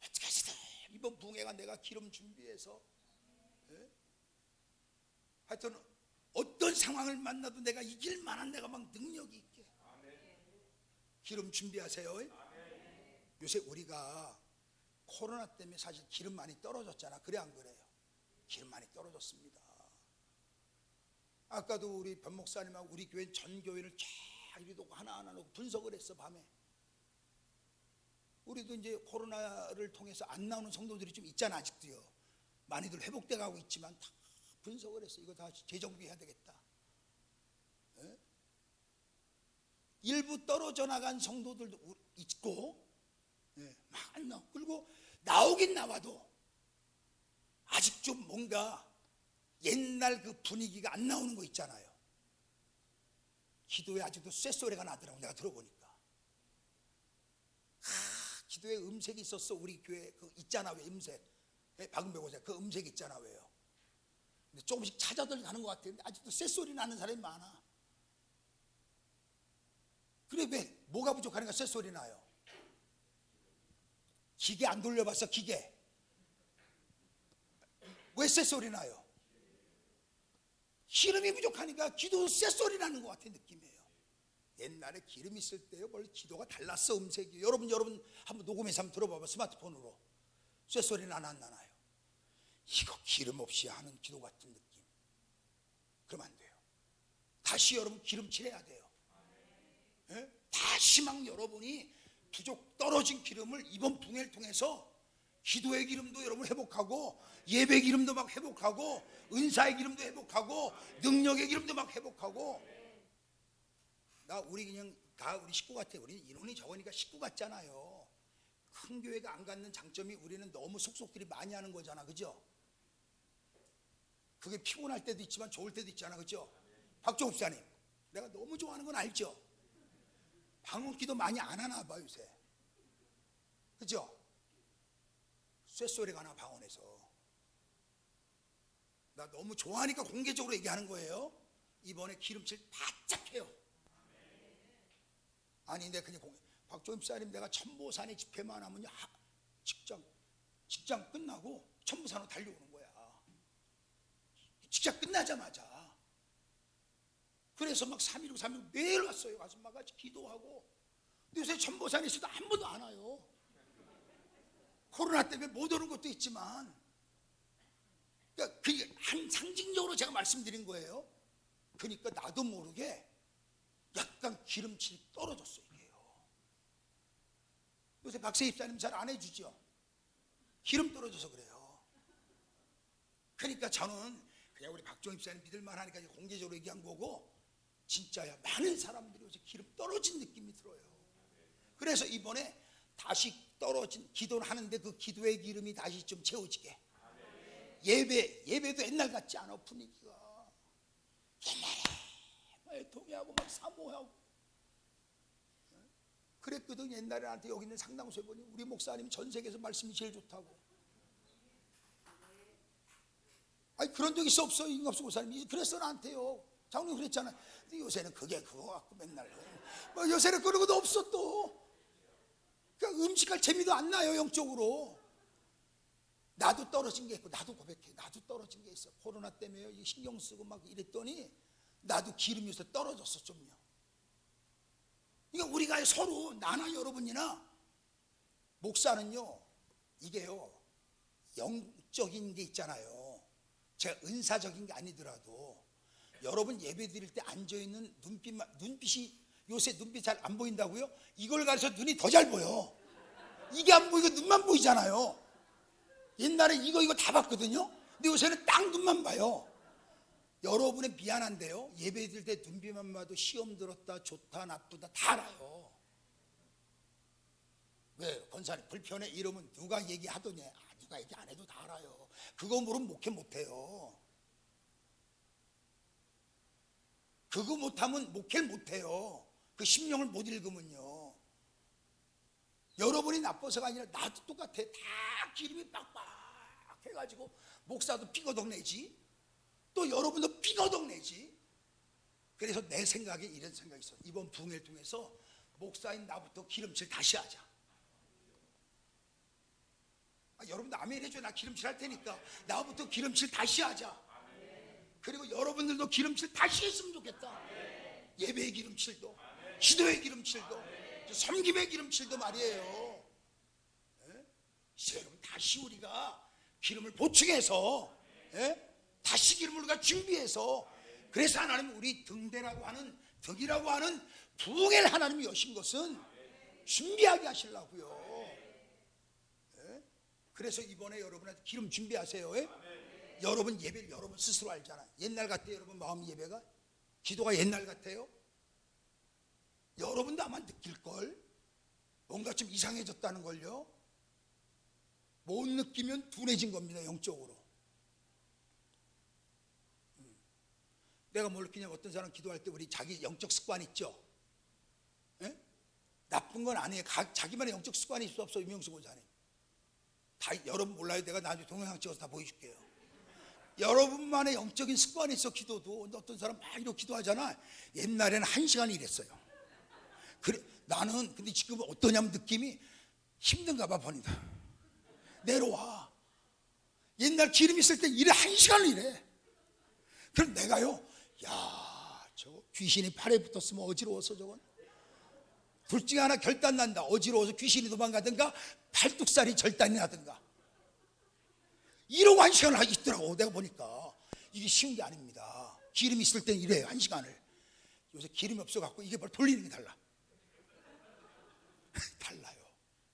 어떻게 해서든 이번 부흥회가 내가 기름 준비해서, 하여튼 어떤 상황을 만나도 내가 이길 만한, 내가 막 능력이 있게 기름 준비하세요. 요새 우리가 코로나 때문에 사실 기름 많이 떨어졌잖아. 그래 안 그래요? 기름 많이 떨어졌습니다. 아까도 우리 변 목사님하고 우리 교회 전 교회를 쫙 이리도 하나하나 놓고 분석을 했어. 밤에 우리도 이제 코로나를 통해서 안 나오는 성도들이 좀 있잖아. 아직도요. 많이들 회복돼 가고 있지만 다 분석을 했어. 이거 다 재정비해야 되겠다. 일부 떨어져 나간 성도들도 있고, 막 안 나오고, 그리고 나오긴 나와도 아직 좀 뭔가 옛날 그 분위기가 안 나오는 거 있잖아요. 기도에 아직도 쇳소리가 나더라고. 내가 들어보니까 기도에 음색이 있었어. 우리 교회 그 있잖아. 왜 음색, 박은배 고사 그 음색 있잖아. 왜요? 근데 조금씩 찾아들 가는 것 같아요. 근데 아직도 쇳소리 나는 사람이 많아. 그래, 왜? 뭐가 부족하니까 쇳소리 나요? 기계 안 돌려봤어? 기계 왜 쇳소리 나요? 기름이 부족하니까 기도 쇳소리 나는 것 같은 느낌이에요. 옛날에 기름 있을 때요, 원래 기도가 달랐어. 음색이. 여러분 한번 녹음해서 한번 들어봐봐. 스마트폰으로 쇳소리 나나 안 나나요? 이거 기름 없이 하는 기도 같은 느낌. 그러면 안 돼요. 다시 여러분 기름칠해야 돼요. 다시 막 여러분이 부족 떨어진 기름을 이번 부흥회를 통해서 기도의 기름도 여러분 회복하고, 예배 기름도 막 회복하고, 은사의 기름도 회복하고, 능력의 기름도 막 회복하고. 우리 그냥 다 우리 식구 같아. 우리 인원이 적으니까 식구 같잖아요. 큰 교회가 안 갖는 장점이 우리는 너무 속속들이 많이 하는 거잖아, 그죠? 그게 피곤할 때도 있지만 좋을 때도 있잖아, 그죠? 박종욱 목사님, 내가 너무 좋아하는 건 알죠? 방언기도 많이 안 하나 봐 요새, 그죠? 쇳소리가 나 방언에서. 나 너무 좋아하니까 공개적으로 얘기하는 거예요. 이번에 기름칠 바짝 해요. 아니 근데 그냥 박종욱 목사님, 내가 천보산에 집회만 하면요, 직장 끝나고 천보산으로 달려오는 거야. 직장 끝나자마자. 그래서 막 3일 후 3일 후 매일 왔어요. 가서 막 같이 기도하고. 근데 요새 천보산에 있어도 한 번도 안 와요. 코로나 때문에 못 오는 것도 있지만, 그러니까 그게 한 상징적으로 제가 말씀드린 거예요. 그러니까 나도 모르게 약간 기름칠이 떨어졌어요, 이게요. 요새 박세 입사님 잘 안 해주죠? 기름 떨어져서 그래요. 그러니까 저는 그냥 우리 박종 입사님 믿을만 하니까 공개적으로 얘기한 거고, 진짜야 많은 사람들이 요새 기름 떨어진 느낌이 들어요. 그래서 이번에 다시 떨어진 기도를 하는데 그 기도의 기름이 다시 좀 채워지게. 예배도 옛날 같지 않아. 분위기가 옛날에 통회하고 막 사모하고 그랬거든. 옛날에 나한테 여기 있는 상당수에 보니 우리 목사님이 전 세계에서 말씀이 제일 좋다고. 아니 그런 적 있어 없어? 임갑수 목사님이 그랬어 나한테요. 장로님 그랬잖아. 근데 요새는 그거 갖고 맨날 뭐 요새는 그런 것도 없어 또. 그러니까 음식할 재미도 안 나요 영적으로. 나도 떨어진 게 있고, 나도 고백해, 나도 떨어진 게 있어. 코로나 때문에 신경 쓰고 막 이랬더니 나도 기름이 요새 떨어졌어 좀요. 그러니까 우리가 서로 나나 여러분이나 목사는요, 이게요 영적인 게 있잖아요. 제가 은사적인 게 아니더라도 여러분 예배 드릴 때 앉아있는 눈빛이 요새 눈빛 잘 안 보인다고요? 이걸 가서 눈이 더 잘 보여. 이게 안 보이고 눈만 보이잖아요. 옛날에 이거 다 봤거든요. 근데 요새는 딱 눈만 봐요. 여러분은 미안한데요, 예배 드릴 때 눈빛만 봐도 시험 들었다, 좋다, 나쁘다 다 알아요. 왜? 권사님 불편해 이러면 누가 얘기하더니 누가 얘기 안 해도 다 알아요. 그거 모르면 목회 못해요. 그거 못하면 목회를 못해요. 그 심령을 못 읽으면요. 여러분이 나빠서가 아니라 나도 똑같아. 다 기름이 빡빡 해가지고 목사도 피거덕 내지, 또 여러분도 피거덕 내지. 그래서 내 생각에 이런 생각이 있어. 이번 부흥회를 통해서 목사인 나부터 기름칠 다시 하자. 여러분도 아멘 해줘. 나 기름칠 할 테니까 나부터 기름칠 다시 하자. 그리고 여러분들도 기름칠 다시 했으면 좋겠다. 예배의 기름칠도, 기도의 기름칠도, 섬김의 기름칠도 말이에요. 여러분 다시 우리가 기름을 보충해서, 다시 기름을 우리가 준비해서, 그래서 하나님 우리 등대라고 하는, 덕이라고 하는 부흥회를 하나님이 여신 것은 준비하게 하시려고요. 그래서 이번에 여러분한테 기름 준비하세요. 여러분 예배를 여러분 스스로 알잖아. 옛날 같아요 여러분 마음 예배가? 기도가 옛날 같아요? 여러분도 아마 느낄걸? 뭔가 좀 이상해졌다는 걸요. 못 느끼면 둔해진 겁니다 영적으로. 내가 뭘 느끼냐면 어떤 사람 기도할 때 우리 자기 영적 습관 있죠? 나쁜 건 아니에요. 자기만의 영적 습관이 있어 없어? 유명수 권사님 다 여러분 몰라요. 내가 나중에 동영상 찍어서 다 보여줄게요. 여러분만의 영적인 습관이 있어. 기도도 어떤 사람 막 이렇게 기도하잖아. 옛날에는 1시간 일했어요. 그래 나는 근데 지금 어떠냐면 느낌이 힘든가 봐 보니까 내려와. 옛날 기름 있을 때 일을 1시간을 일해. 그럼 내가요, 야 저거 귀신이 팔에 붙었으면 어지러워서 저건 둘 중에 하나 결단 난다. 어지러워서 귀신이 도망가든가 팔뚝살이 절단이 나든가 이러고 1시간을 있더라고. 내가 보니까 이게 쉬운 게 아닙니다. 기름이 있을 때는 이래요 1시간을. 요새 기름이 없어갖고 이게 뭘 돌리는 게 달라. 달라요.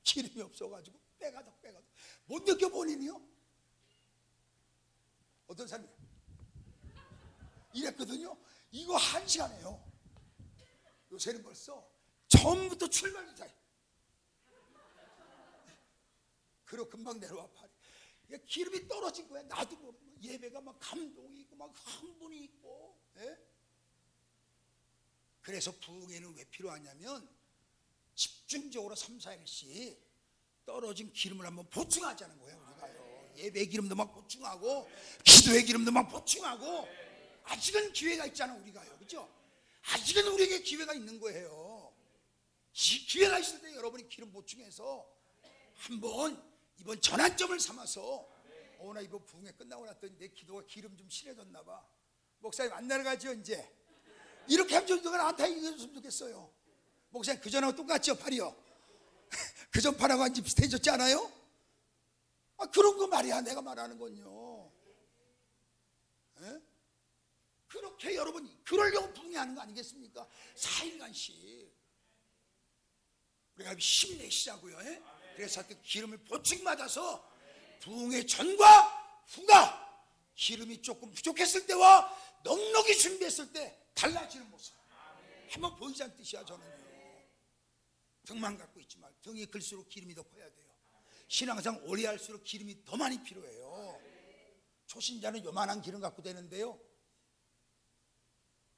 기름이 없어가지고 빼가덕 못 느껴 본인이요? 어떤 사람이 이랬거든요. 이거 1시간이에요. 요새는 벌써 처음부터 출발부터 그리고 금방 내려와 팔이 기름이 떨어진 거야. 나도 모르고 예배가 막 감동이 있고 막 흥분이 있고. 예? 그래서 부흥회는 왜 필요하냐면 집중적으로 3, 4일씩 떨어진 기름을 한번 보충하자는 거예요. 우리가요. 예배 기름도 막 보충하고 기도의 기름도 막 보충하고. 아직은 기회가 있잖아 우리가요. 그렇죠? 아직은 우리에게 기회가 있는 거예요. 기회가 있을 때 여러분이 기름 보충해서 한번 이번 전환점을 삼아서 나 이번 부흥회 끝나고 났더니 내 기도가 기름 좀 실해졌나 봐. 목사님 안 내려가죠 이제. 이렇게 하면 좀 누가 나한테 이겨줬으면 좋겠어요. 목사님 그전하고 똑같죠 팔이요. 그전 팔하고 완전 비슷해졌지 않아요? 그런 거 말이야 내가 말하는 건요. 에? 그렇게 여러분이 그러려고 부흥회하는 거 아니겠습니까? 4일간씩 우리가 힘내시자고요. 에? 그래서 하여튼 기름을 보충받아서 부흥회 전과 후가 기름이 조금 부족했을 때와 넉넉히 준비했을 때 달라지는 모습 한번 보이자는 뜻이야. 저는요 등만 갖고 있지 말고 등이 클수록 기름이 더 커야 돼요. 신앙상 오래 할수록 기름이 더 많이 필요해요. 초신자는 요만한 기름 갖고 되는데요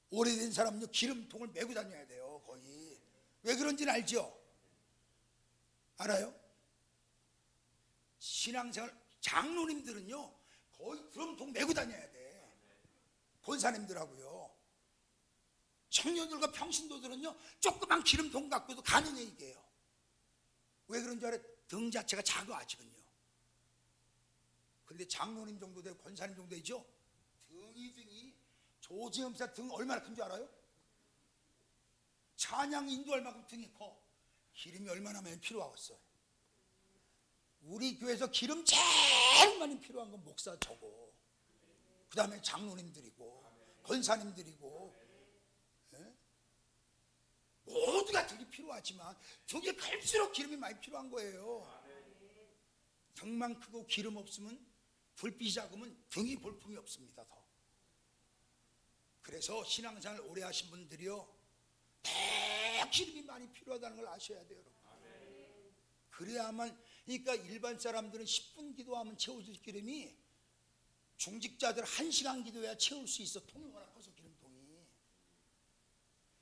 오래된 사람은요 기름통을 메고 다녀야 돼요. 거의 왜 그런지는 알죠? 알아요? 신앙생활 장로님들은요 거의 드럼통 메고 다녀야 돼. 권사님들하고요. 청년들과 평신도들은요 조그만 기름통 갖고도 가능해. 이게요 왜 그런 줄 알아요? 등 자체가 작아 아직은요. 근데 장로님 정도 되고 권사님 정도 되죠? 등이 조지엄사 등 얼마나 큰 줄 알아요? 찬양 인도할 만큼 등이 커. 기름이 얼마나 많이 필요하겠어요. 우리 교회에서 기름 제일 많이 필요한 건 목사 저고 그 다음에 장로님들이고 권사님들이고. 예? 모두가 등이 필요하지만 등이 클수록 기름이 많이 필요한 거예요. 등만 크고 기름 없으면 불빛이 작으면 등이 볼품이 없습니다. 더. 그래서 신앙생활 오래 하신 분들이요 더 기름이 많이 필요하다는 걸 아셔야 돼요. 여러분. 그래야만. 그러니까 일반 사람들은 10분 기도하면 채워질 기름이 중직자들 1시간 기도해야 채울 수 있어. 통이 워낙 커서 기름통이.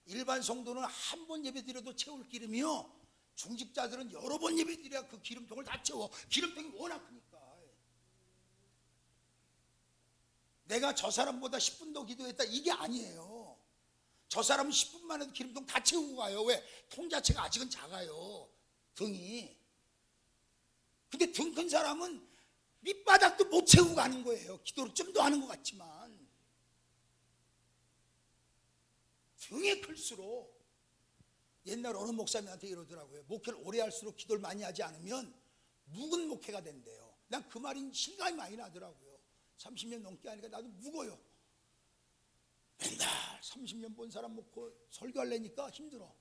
일반 성도는 한 번 예배 드려도 채울 기름이요 중직자들은 여러 번 예배 드려야 그 기름통을 다 채워. 기름통이 워낙 크니까. 내가 저 사람보다 10분 더 기도했다 이게 아니에요. 저 사람은 10분만 해도 기름통 다 채우고 가요. 왜? 통 자체가 아직은 작아요. 등이. 근데 등 큰 사람은 밑바닥도 못 채우고 가는 거예요. 기도를 좀 더 하는 것 같지만. 등이 클수록 옛날 어느 목사님한테 이러더라고요. 목회를 오래 할수록 기도를 많이 하지 않으면 묵은 목회가 된대요. 난 그 말이 실감이 많이 나더라고요. 30년 넘게 하니까 나도 묵어요. 맨날 30년 본 사람 놓고 설교하려니까 힘들어.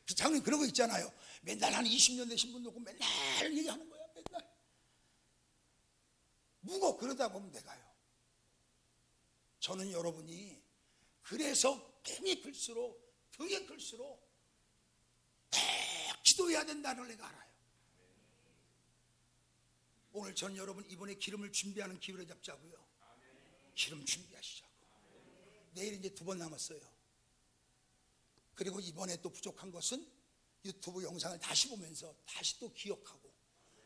그 장님 그런 거 있잖아요. 맨날 한 20년 되신 분 놓고 맨날 얘기하는 거야. 맨날 묵어. 그러다 보면 내가요. 저는 여러분이 그래서 통이 클수록 등이 클수록 더 기도해야 된다는 걸 내가 알아요. 오늘 전 여러분 이번에 기름을 준비하는 기회를 잡자고요. 기름 준비하시자고. 내일 이제 2번 남았어요. 그리고 이번에 또 부족한 것은 유튜브 영상을 다시 보면서 다시 또 기억하고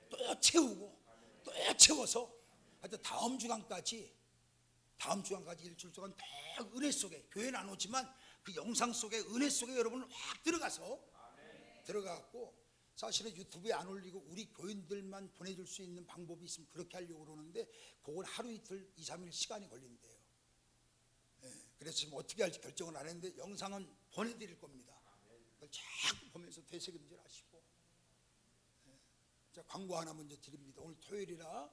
또 채우고 또 채워서 하여튼 다음 주간까지 일주일 동안 더 은혜 속에, 교회는 안 오지만 그 영상 속에 은혜 속에 여러분을 확 들어가갖고 사실은 유튜브에 안 올리고 우리 교인들만 보내줄 수 있는 방법이 있으면 그렇게 하려고 그러는데 그건 하루 이틀 2, 3일 시간이 걸린대요. 그래서 지금 어떻게 할지 결정을 안 했는데 영상은 보내드릴 겁니다. 그걸 자꾸 보면서 되새김질 하시고. 자, 광고 하나 먼저 드립니다. 오늘 토요일이라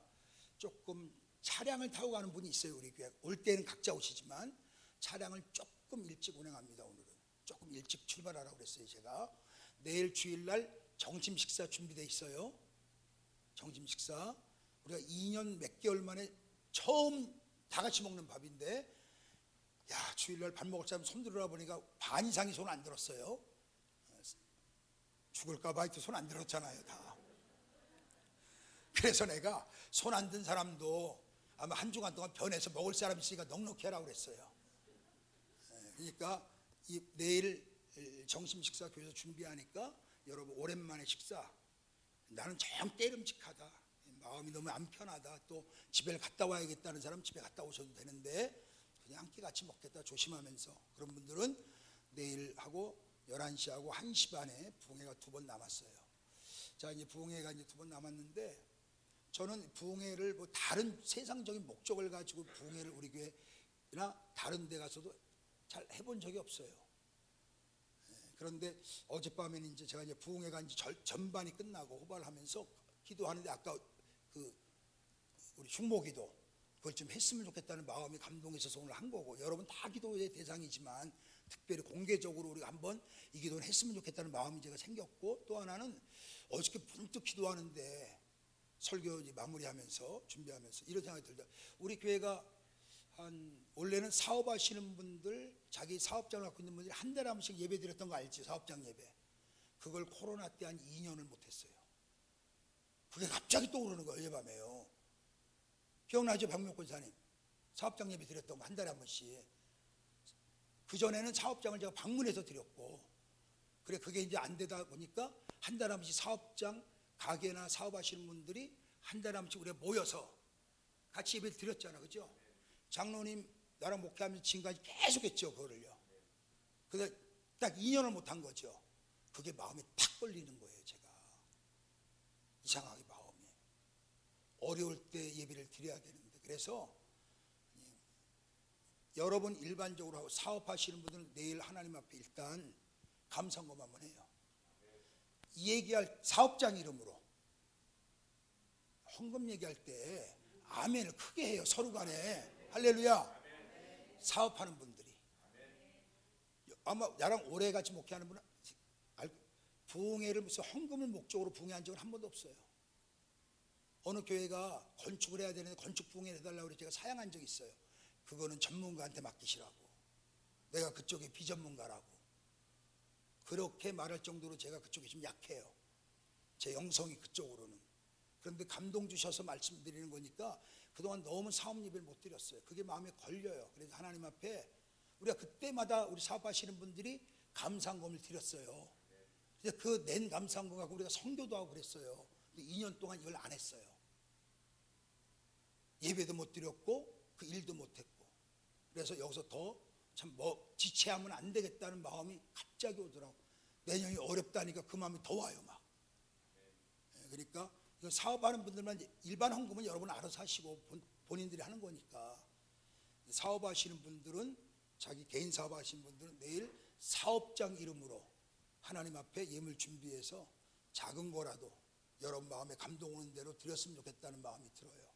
조금 차량을 타고 가는 분이 있어요. 우리 교회 올 때는 각자 오시지만 차량을 조금 일찍 운행합니다. 오늘은 조금 일찍 출발하라고 그랬어요. 제가 내일 주일날 점심 식사 준비돼 있어요. 점심 식사. 우리가 2년 몇 개월 만에 처음 다 같이 먹는 밥인데, 야, 주일날 밥 먹을 사람 손 들으라 보니까 반 이상이 손 안 들었어요. 죽을까봐 손 안 들었잖아요, 다. 그래서 내가 손 안 든 사람도 아마 한 주간 동안 변해서 먹을 사람 있으니까 넉넉히 하라고 그랬어요. 그러니까 내일 점심 식사 교회에서 준비하니까 여러분 오랜만에 식사. 나는 정 때름직하다. 마음이 너무 안 편하다. 또 집에 갔다 와야겠다는 사람 집에 갔다 오셔도 되는데 그냥 함께 같이 먹겠다 조심하면서, 그런 분들은 내일하고 11시하고 1시 반에 부흥회가 2번 남았어요. 자, 이제 부흥회가 이제 2번 남았는데, 저는 부흥회를 뭐 다른 세상적인 목적을 가지고 부흥회를 우리 교회나 다른 데 가서도 잘 해본 적이 없어요. 그런데 어젯밤에는 이제 제가 이제 부흥회가 이제 전반이 끝나고 후반을 하면서 기도하는데, 아까 그 우리 흉모기도 그걸 좀 했으면 좋겠다는 마음이 감동해서 오늘 한 거고, 여러분 다 기도의 대상이지만 특별히 공개적으로 우리가 한번 이 기도를 했으면 좋겠다는 마음이 제가 생겼고, 또 하나는 어저께 문득 기도하는데 설교 마무리하면서 준비하면서 이런 생각이 들다. 우리 교회가 원래는 사업하시는 분들, 자기 사업장을 갖고 있는 분들이 한 달에 한 번씩 예배 드렸던 거 알지? 사업장 예배. 그걸 코로나 때 한 2년을 못했어요. 그게 갑자기 떠오르는 거예요, 어젯밤에요. 기억나죠, 박명 권사님? 사업장 예배 드렸던 거 한 달에 한 번씩. 그전에는 사업장을 제가 방문해서 드렸고, 그래 그게 이제 안 되다 보니까 한 달에 한 번씩 사업장, 가게나 사업하시는 분들이 한 달에 한 번씩 우리가 모여서 같이 예배 드렸잖아, 그죠? 장로님 나랑 목회하면서 지금까지 계속 했죠, 그거를요. 그래서 딱 2년을 못한 거죠. 그게 마음에 탁 걸리는 거예요, 제가. 이상하게 마음이. 어려울 때 예배를 드려야 되는데. 그래서 여러분 일반적으로 하고 사업하시는 분들은 내일 하나님 앞에 일단 감사검 한번 해요. 얘기할 사업장 이름으로 헌금 얘기할 때 아멘을 크게 해요, 서로 간에. 할렐루야. 사업하는 분들이 아마 나랑 오래 같이 목회하는 분은 부흥회를 무슨 헌금을 목적으로 부흥회한 적은 한 번도 없어요. 어느 교회가 건축을 해야 되는데 건축 부흥회를 해달라고 그래서 제가 사양한 적이 있어요. 그거는 전문가한테 맡기시라고, 내가 그쪽에 비전문가라고 그렇게 말할 정도로 제가 그쪽에 좀 약해요, 제 영성이 그쪽으로는. 그런데 감동 주셔서 말씀드리는 거니까 그동안 너무 사업 예배를 못 드렸어요. 그게 마음에 걸려요. 그래서 하나님 앞에 우리가 그때마다 우리 사업하시는 분들이 감사금을 드렸어요. 그래서 그 낸 감사금 갖고 우리가 선교도 하고 그랬어요. 근데 2년 동안 이걸 안 했어요. 예배도 못 드렸고 그 일도 못 했고. 그래서 여기서 더 참 지체하면 안 되겠다는 마음이 갑자기 오더라고. 내년이 어렵다니까 그 마음이 더 와요, 막. 그러니까 사업하는 분들만, 일반 헌금은 여러분 알아서 하시고 본인들이 하는 거니까. 사업하시는 분들은, 자기 개인 사업하시는 분들은 내일 사업장 이름으로 하나님 앞에 예물 준비해서 작은 거라도 여러분 마음에 감동 오는 대로 드렸으면 좋겠다는 마음이 들어요.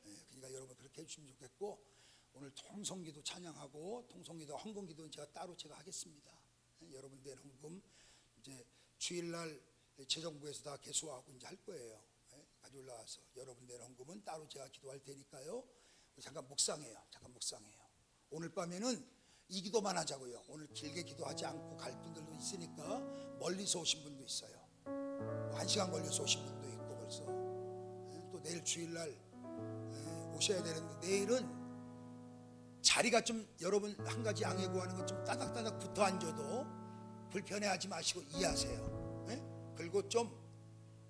그러니까 여러분 그렇게 해주시면 좋겠고, 오늘 통성기도 찬양하고 통성기도 헌금기도는 제가 하겠습니다. 여러분 내 헌금 이제 주일날 재정부에서 다 개수하고 이제 할 거예요. 가지고 올라와서 여러분 내 헌금은 따로 제가 기도할 테니까요. 잠깐 묵상해요. 오늘 밤에는 이 기도만 하자고요. 오늘 길게 기도하지 않고 갈 분들도 있으니까, 멀리서 오신 분도 있어요. 1시간 걸려서 오신 분도 있고 벌써. 또 내일 주일날 오셔야 되는데, 내일은 자리가 좀 여러분 한 가지 양해 구하는 것 좀 따닥따닥 붙어 앉아도 불편해하지 마시고 이해하세요. 그리고 좀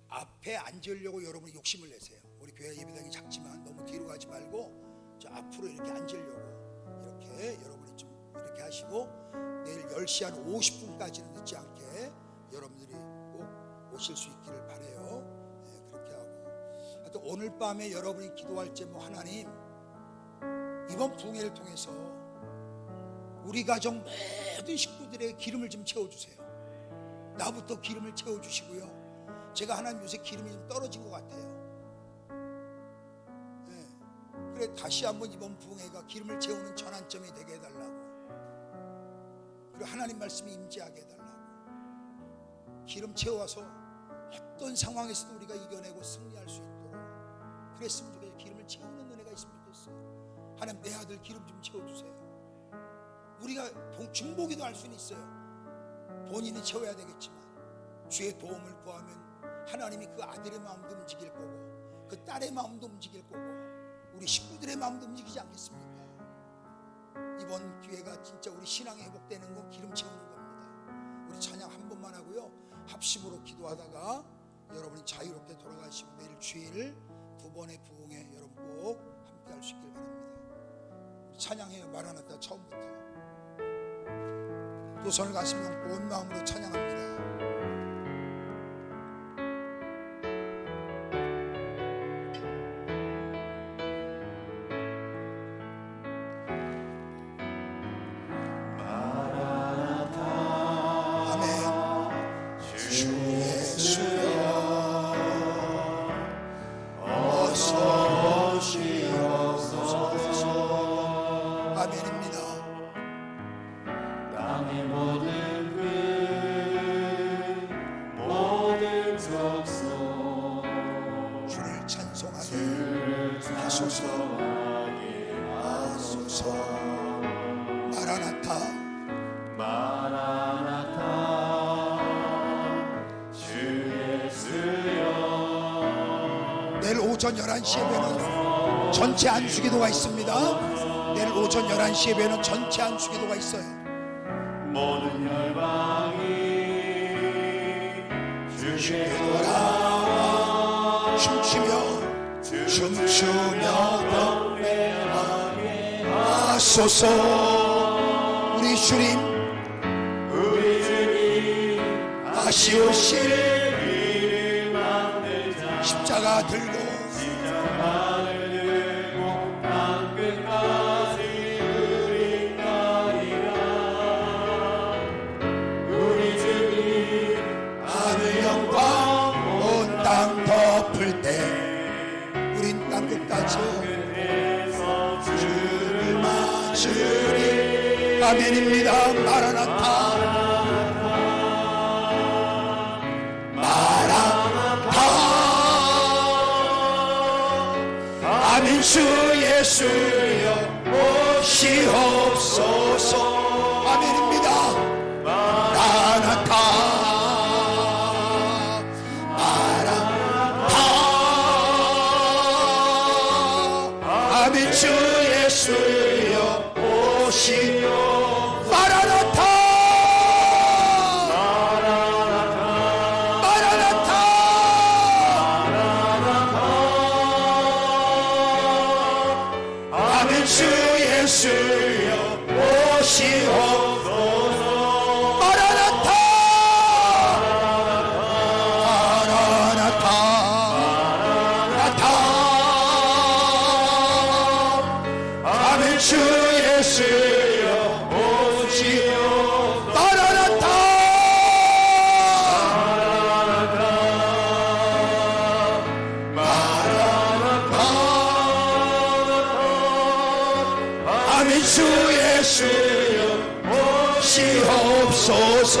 앞에 앉으려고 여러분이 욕심을 내세요. 우리 교회 예배당이 작지만 너무 뒤로 가지 말고 저 앞으로 이렇게 앉으려고, 이렇게 여러분이 좀 이렇게 하시고, 내일 10시 한 50분까지는 늦지 않게 여러분들이 꼭 오실 수 있기를 바라요. 그렇게 하고, 하여튼 오늘 밤에 여러분이 기도할 제목, 하나님 이번 부흥회를 통해서 우리 가정 모든 식구들의 기름을 좀 채워주세요. 나부터 기름을 채워주시고요. 제가 하나님 요새 기름이 좀 떨어진 것 같아요. 그래 다시 한번 이번 부흥회가 기름을 채우는 전환점이 되게 해달라고, 그리고 하나님 말씀이 임재하게 해달라고, 기름 채워서 어떤 상황에서도 우리가 이겨내고 승리할 수 있도록 그랬으면 좋겠어요. 기름을 채우는 은혜가 있으면 좋겠어요. 하나님, 내 아들 기름 좀 채워주세요. 우리가 중보기도 할 수는 있어요. 본인이 채워야 되겠지만 주의 도움을 구하면 하나님이 그 아들의 마음도 움직일 거고 그 딸의 마음도 움직일 거고 우리 식구들의 마음도 움직이지 않겠습니까? 이번 기회가 진짜 우리 신앙이 회복되는 건 기름 채우는 겁니다. 우리 찬양 한 번만 하고요, 합심으로 기도하다가 여러분이 자유롭게 돌아가시고 내일 주일 두 번의 부흥에 여러분 꼭 함께 할 수 있길 바랍니다. 우리 찬양해요. 마라나타 처음부터. 두 손을 가시면 온 마음으로 찬양합니다. 내일 오전 11시 예배는 전체 안수기도가 있습니다. 내일 오전 11시 예배는 전체 안수기도가 있어요. 모든 열방이 주께 돌아 춤추며 경배하게 하소서. 우리 주님 다시 오실 십자가 들고 땅끝까지 우리 가리라. 우리 주님 하늘 영광 온 땅 덮을 때 우린 땅끝까지 주를 맞으리. 아멘입니다. 마라나타 아멘. 주 예수여 오시옵소서. 아멘입니다. 마라나타 마라나타. 아멘. 주 예수여 오시옵소서. 마라나타 주 예수여 오시옵소서. 마라나타 마라나타 마라나타. 아멘. 주 예수여 오시옵소서. 마라나타 아멘. 주 예수여 오시옵소서.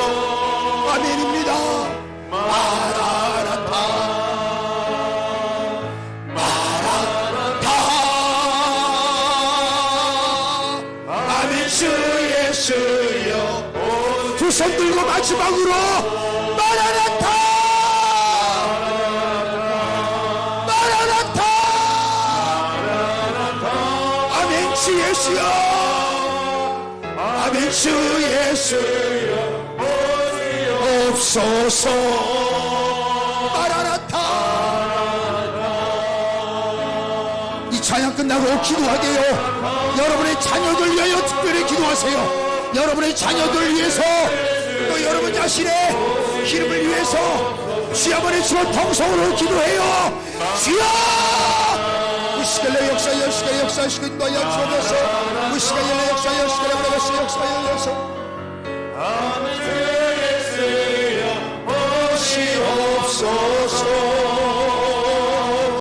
아멘입니다. 마라나타 마라나타. 아멘. 주 예수여 두 손 들고 마지막으로 마라나타 마라나타. 아멘. 주 예수여 아멘. 주 예수여 오시옵소서. 마라나타. 이 찬양 끝나고 기도하게요. 여러분의 자녀들 위하여 특별히 기도하세요. 여러분의 자녀들 위해서 또 여러분 자신의 기름을 위해서 주야만의 주로 통성으로 기도해요. 주여 우시갈래 역사여 시가 역사하시고 인도하여 주옵소서. 우시갈래 역사여 시가 역사여서 아멘. 주 예수여 오시옵소서.